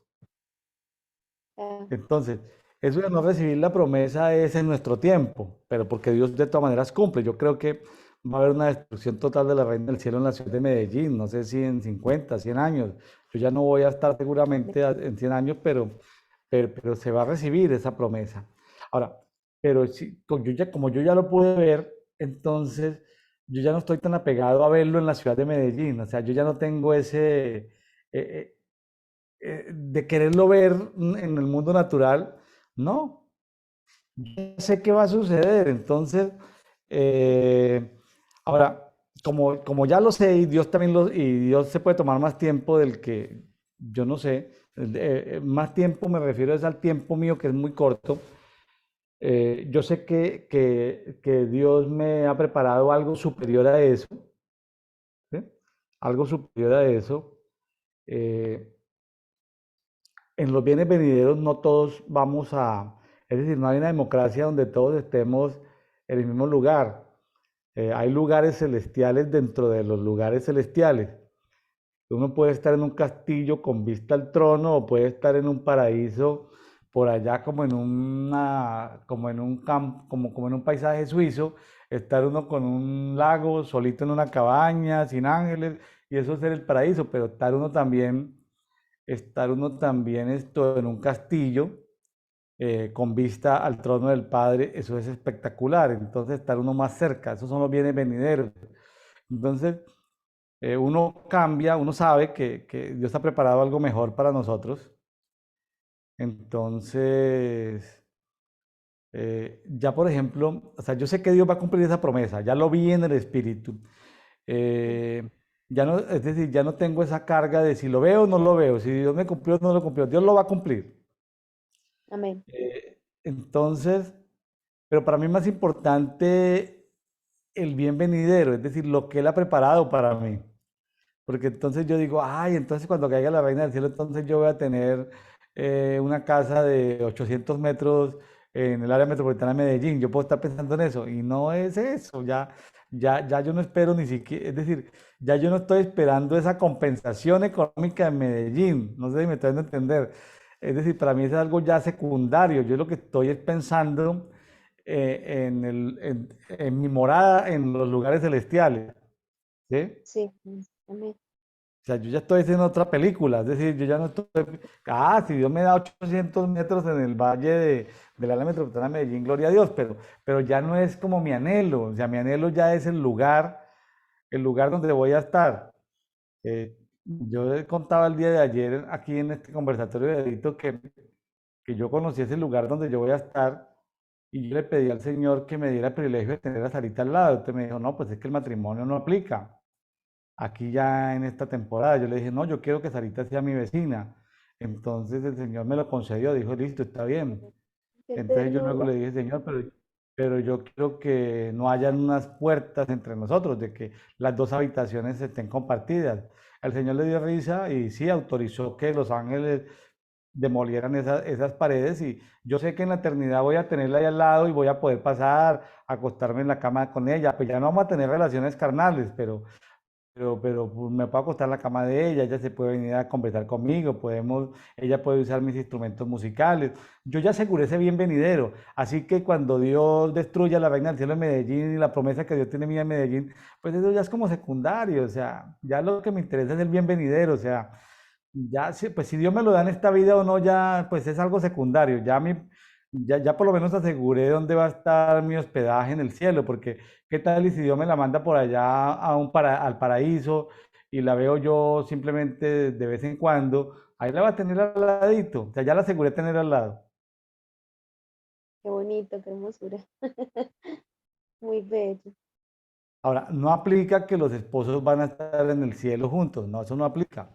Speaker 2: Ah,
Speaker 1: Entonces, eso de no recibir la promesa es en nuestro tiempo, pero porque Dios de todas maneras cumple. Yo creo que va a haber una destrucción total de la Reina del Cielo en la ciudad de Medellín, no sé si en 50, 100 años. Yo ya no voy a estar seguramente en 100 años, pero se va a recibir esa promesa. Ahora, pero si, como yo ya lo pude ver, entonces yo ya no estoy tan apegado a verlo en la ciudad de Medellín. O sea, yo ya no tengo eh, de quererlo ver en el mundo natural. No, yo sé qué va a suceder. Entonces, eh, ahora, como ya lo sé y Dios también y Dios se puede tomar más tiempo del que yo no sé, más tiempo me refiero es al tiempo mío que es muy corto. Yo sé que Dios me ha preparado algo superior a eso, ¿sí? Algo superior a eso. Eh, en los bienes venideros no todos vamos es decir, no hay una democracia donde todos estemos en el mismo lugar. Hay lugares celestiales dentro de los lugares celestiales. Uno puede estar en un castillo con vista al trono o puede estar en un paraíso por allá como en un como en un paisaje suizo, estar uno con un lago solito en una cabaña, sin ángeles, y eso es ser el paraíso, pero estar uno también esto en un castillo con vista al trono del Padre, eso es espectacular. Entonces, estar uno más cerca, esos son los bienes venideros. Entonces, uno cambia, uno sabe que Dios ha preparado algo mejor para nosotros. Entonces, ya por ejemplo, o sea, yo sé que Dios va a cumplir esa promesa, ya lo vi en el Espíritu.
Speaker 2: sí.
Speaker 1: Eh, ya no, es decir, ya no tengo esa carga de si lo veo o no lo veo, si Dios me cumplió o no lo cumplió, Dios lo va a cumplir.
Speaker 2: Amén.
Speaker 1: Entonces, pero para mí es más importante el bien venidero, es decir, lo que Él ha preparado para mí. Porque entonces yo digo, ay, entonces cuando caiga la reina del cielo, entonces yo voy a tener una casa de 800 metros en el área metropolitana de Medellín. Yo puedo estar pensando en eso y no es eso. Ya yo no espero ni siquiera, es decir, ya yo no estoy esperando esa compensación económica en Medellín. No sé si me estoy dando a entender. Es decir, para mí es algo ya secundario. Yo lo que estoy es pensando en mi morada en los lugares celestiales. ¿Sí?
Speaker 2: Sí, amén.
Speaker 1: O sea, yo ya estoy haciendo otra película, es decir, yo ya no estoy, si Dios me da 800 metros en el valle del área metropolitana de Medellín, gloria a Dios, pero ya no es como mi anhelo, o sea, mi anhelo ya es el lugar donde voy a estar. Yo contaba el día de ayer aquí en este conversatorio de Edito que yo conocí ese lugar donde yo voy a estar y yo le pedí al Señor que me diera el privilegio de tener a Sarita al lado. Usted me dijo, no, pues es que el matrimonio no aplica aquí ya en esta temporada. Yo le dije, no, yo quiero que Sarita sea mi vecina. Entonces el Señor me lo concedió, dijo, listo, está bien.
Speaker 2: Qué
Speaker 1: Entonces yo luego
Speaker 2: ternura.
Speaker 1: le dije, Señor, pero yo quiero que no hayan unas puertas entre nosotros, de que las dos habitaciones estén compartidas. El Señor le dio risa y sí autorizó que los ángeles demolieran esas paredes y yo sé que en la eternidad voy a tenerla ahí al lado y voy a poder pasar, acostarme en la cama con ella, pues ya no vamos a tener relaciones carnales, pero pues, me puedo acostar en la cama de ella se puede venir a conversar conmigo, ella puede usar mis instrumentos musicales. Yo ya aseguré ese bien venidero. Así que cuando Dios destruya la reina del cielo en Medellín y la promesa que Dios tiene mía en Medellín, pues eso ya es como secundario. O sea, ya lo que me interesa es el bien venidero. O sea, ya, pues si Dios me lo da en esta vida o no, ya pues es algo secundario. Ya a mí, ya por lo menos aseguré dónde va a estar mi hospedaje en el cielo, porque qué tal y si Dios me la manda por allá al paraíso y la veo yo simplemente de vez en cuando, ahí la va a tener al ladito, o sea, ya la aseguré tener al lado.
Speaker 2: Qué bonito, qué hermosura. Muy bello.
Speaker 1: Ahora, no aplica que los esposos van a estar en el cielo juntos, no, eso no aplica,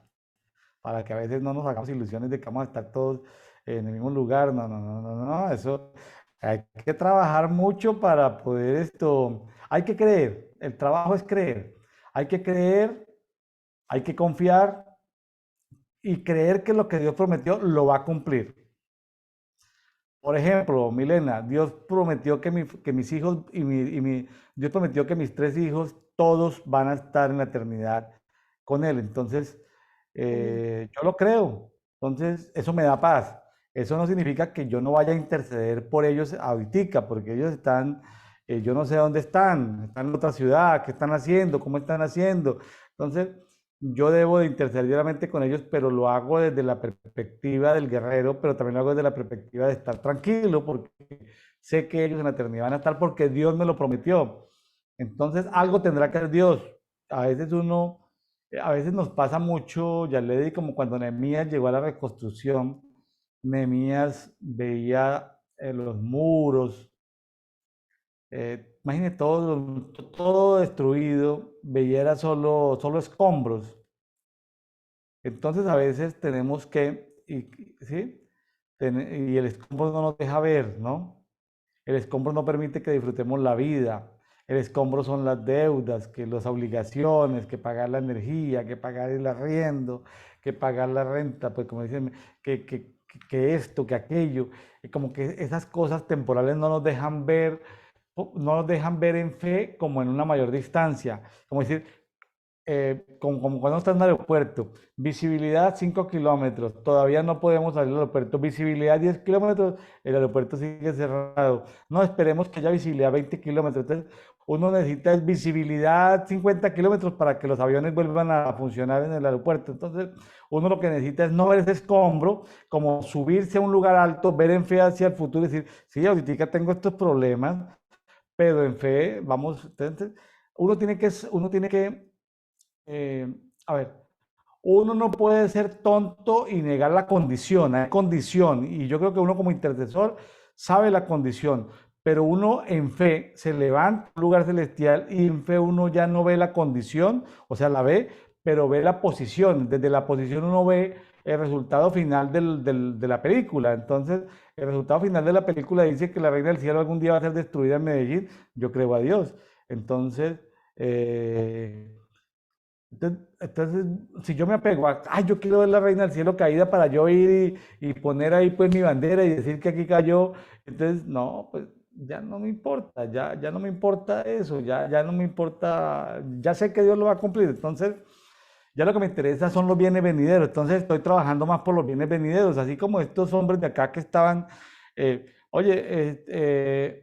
Speaker 1: para que a veces no nos hagamos ilusiones de que vamos a estar todos en el mismo lugar, no, no, no, no, no, eso hay que trabajar mucho para poder hay que creer, el trabajo es creer, hay que creer, hay que confiar y creer que lo que Dios prometió lo va a cumplir. Por ejemplo, Milena, Dios prometió que mis hijos Dios prometió que mis tres hijos todos van a estar en la eternidad con Él. Entonces,
Speaker 2: Amén.
Speaker 1: yo lo creo. Entonces, eso me da paz. Eso no significa que yo no vaya a interceder por ellos ahorita, porque ellos están, yo no sé dónde están en otra ciudad, qué están haciendo, cómo están haciendo. Entonces, yo debo de interceder diariamente con ellos, pero lo hago desde la perspectiva del guerrero, pero también lo hago desde la perspectiva de estar tranquilo, porque sé que ellos en la eternidad van a estar porque Dios me lo prometió. Entonces, algo tendrá que hacer Dios. A veces a veces nos pasa mucho, ya le di como cuando Nehemías llegó a la reconstrucción, Nehemías veía los muros, imagine todo destruido, veía era solo escombros. Entonces a veces tenemos ¿sí? Y el escombro no nos deja ver, ¿no? El escombro no permite que disfrutemos la vida. El escombro son las deudas, que las obligaciones, que pagar la energía, que pagar el arriendo, que pagar la renta, pues como dicen, que esto, que aquello. Y como que esas cosas temporales no nos dejan ver, no nos dejan ver en fe como en una mayor distancia. Como decir, como cuando está en un aeropuerto, visibilidad 5 kilómetros, todavía no podemos salir al aeropuerto, visibilidad 10 kilómetros, el aeropuerto sigue cerrado. No, esperemos que haya visibilidad 20 kilómetros. Entonces, uno necesita visibilidad 50 kilómetros para que los aviones vuelvan a funcionar en el aeropuerto. Entonces, uno lo que necesita es no ver ese escombro, como subirse a un lugar alto, ver en fe hacia el futuro y decir, sí, ahorita tengo estos problemas, pero en fe, vamos, entonces, uno tiene que eh, a ver, uno no puede ser tonto y negar la condición, hay condición, y yo creo que uno como intercesor sabe la condición, pero uno en fe se levanta a un lugar celestial y en fe uno ya no ve la condición, o sea, la ve, pero ve la posición, desde la posición uno ve el resultado final de la película, entonces el resultado final de la película dice que la reina del cielo algún día va a ser destruida en Medellín, yo creo a Dios, entonces... entonces, si yo me apego ay, yo quiero ver la reina del cielo caída para yo ir y poner ahí pues mi bandera y decir que aquí cayó, entonces, no, pues ya no me importa, ya no me importa eso, ya no me importa, ya sé que Dios lo va a cumplir, entonces, ya lo que me interesa son los bienes venideros, entonces estoy trabajando más por los bienes venideros, así como estos hombres de acá que estaban, oye,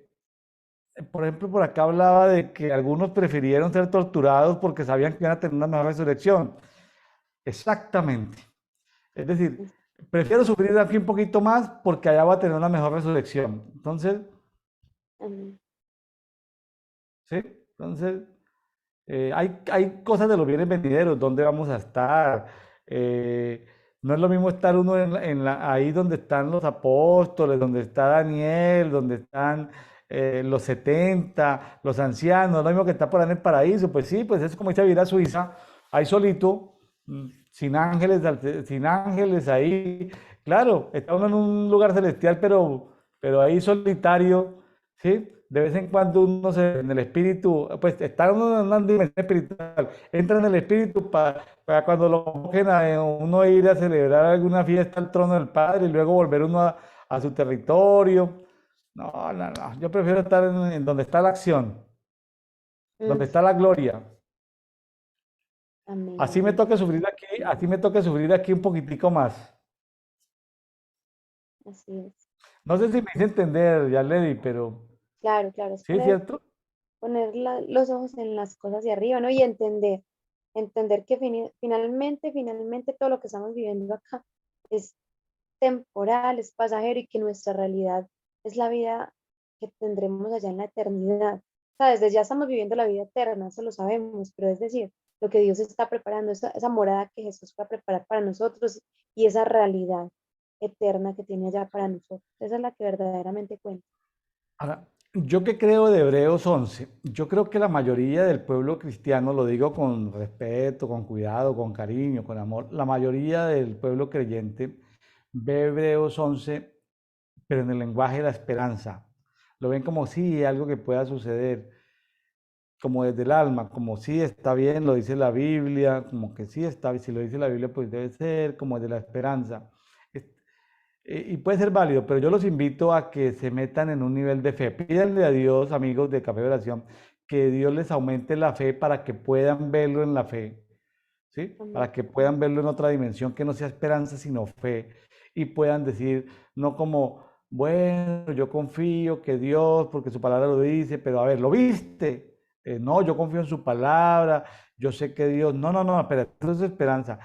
Speaker 1: por ejemplo, por acá hablaba de que algunos prefirieron ser torturados porque sabían que iban a tener una mejor resurrección. Exactamente. Es decir, prefiero sufrir aquí un poquito más porque allá va a tener una mejor resurrección. Entonces,
Speaker 2: Amén.
Speaker 1: ¿sí? Entonces, hay cosas de los bienes venideros, dónde vamos a estar. Eh, no es lo mismo estar uno ahí donde están los apóstoles, donde está Daniel, donde están los 70 los ancianos, no es lo mismo que estar por ahí en el paraíso. Pues sí, pues es como irse a vivir a Suiza, ahí solito, sin ángeles ahí. Claro, está uno en un lugar celestial, pero ahí solitario, ¿sí? De vez en cuando uno en el espíritu, pues está uno en una dimensión espiritual, entra en el espíritu para cuando lo convoquen a uno ir a celebrar alguna fiesta al trono del Padre y luego volver uno a su territorio. No, no, no, yo prefiero estar en donde está la acción,
Speaker 2: Mm,
Speaker 1: donde está la gloria.
Speaker 2: amén,
Speaker 1: Así me
Speaker 2: amén.
Speaker 1: toca sufrir aquí, así me toca sufrir aquí un poquitico más.
Speaker 2: Así es.
Speaker 1: No sé si me hice entender, ya Lady, pero
Speaker 2: Claro, claro, es
Speaker 1: ¿sí es
Speaker 2: poner,
Speaker 1: cierto?
Speaker 2: poner los ojos en las cosas de arriba, ¿no? Y entender que finalmente todo lo que estamos viviendo acá es temporal, es pasajero y que nuestra realidad es la vida que tendremos allá en la eternidad. O sea, desde ya estamos viviendo la vida eterna, eso lo sabemos, pero es decir, lo que Dios está preparando, esa morada que Jesús va a preparar para nosotros y esa realidad eterna que tiene allá para nosotros. Esa es la que verdaderamente cuenta.
Speaker 1: Ahora, yo que creo de Hebreos 11, yo creo que la mayoría del pueblo cristiano, lo digo con respeto, con cuidado, con cariño, con amor, la mayoría del pueblo creyente ve Hebreos 11, pero en el lenguaje de la esperanza. Lo ven como sí, algo que pueda suceder, como desde el alma, como sí está bien, lo dice la Biblia, como que sí está, si lo dice la Biblia, pues debe ser, como desde la esperanza. Y puede ser válido, pero yo los invito a que se metan en un nivel de fe. Pídanle a Dios, amigos de Café de Oración, que Dios les aumente la fe para que puedan verlo en la fe, ¿sí?
Speaker 2: Amén.
Speaker 1: Para que puedan verlo en otra dimensión que no sea esperanza, sino fe. Y puedan decir, no como, bueno, yo confío que Dios, porque su palabra lo dice, pero a ver, ¿lo viste? No, yo confío en su palabra, yo sé que Dios, no, no, no, espera, eso es esperanza.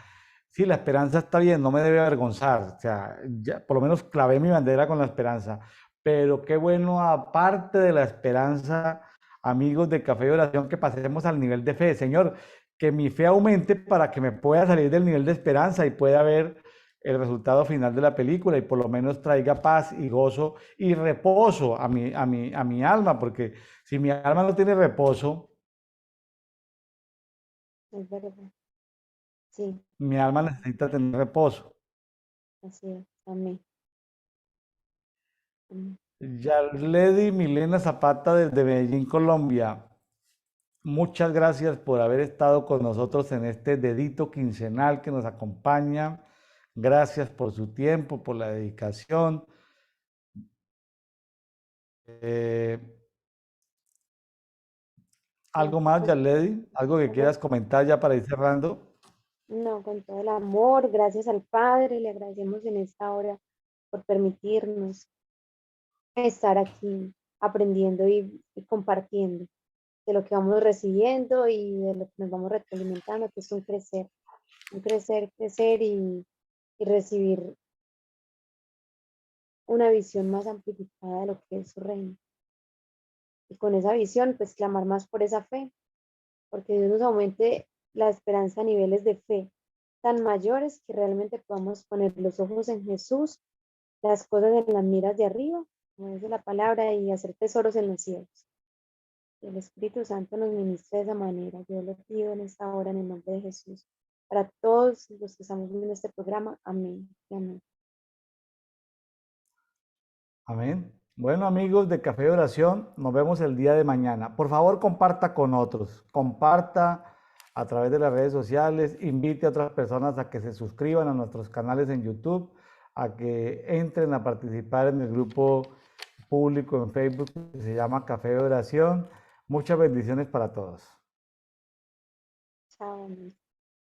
Speaker 1: Sí, la esperanza está bien, no me debe avergonzar, o sea, ya, por lo menos clavé mi bandera con la esperanza, pero qué bueno, aparte de la esperanza, amigos de Café de Oración, que pasemos al nivel de fe. Señor, que mi fe aumente para que me pueda salir del nivel de esperanza y pueda ver el resultado final de la película y por lo menos traiga paz y gozo y reposo a mi alma, porque si mi alma no tiene reposo,
Speaker 2: Es verdad. Sí,
Speaker 1: mi alma necesita tener reposo.
Speaker 2: así es. Amén. Amén.
Speaker 1: Yarledi Milena Zapata desde Medellín, Colombia. Muchas gracias por haber estado con nosotros en este dedito quincenal que nos acompaña. Gracias por su tiempo, por la dedicación. Eh,
Speaker 2: No,
Speaker 1: ¿Algo más,
Speaker 2: pues,
Speaker 1: Yarledi? ¿Algo que
Speaker 2: no,
Speaker 1: quieras comentar ya para ir cerrando?
Speaker 2: no, con todo el amor, gracias al Padre, le agradecemos en esta hora por permitirnos estar aquí aprendiendo y compartiendo de lo que vamos recibiendo y de lo que nos vamos retroalimentando, que es un crecer, crecer y recibir una visión más amplificada de lo que es su reino. Y con esa visión, pues clamar más por esa fe, porque Dios nos aumente la esperanza a niveles de fe tan mayores que realmente podamos poner los ojos en Jesús, las cosas en las miras de arriba, como dice la palabra, y hacer tesoros en los cielos. Que el Espíritu Santo nos ministre de esa manera. Yo lo pido en esta hora en el nombre de Jesús. Para todos los que estamos viendo este programa, amén y amén.
Speaker 1: Amén. Bueno, amigos de Café de Oración, nos vemos el día de mañana. Por favor, comparta con otros, comparta a través de las redes sociales, invite a otras personas a que se suscriban a nuestros canales en YouTube, a que entren a participar en el grupo público en Facebook que se llama Café de Oración. Muchas bendiciones para todos.
Speaker 2: Chao, amén.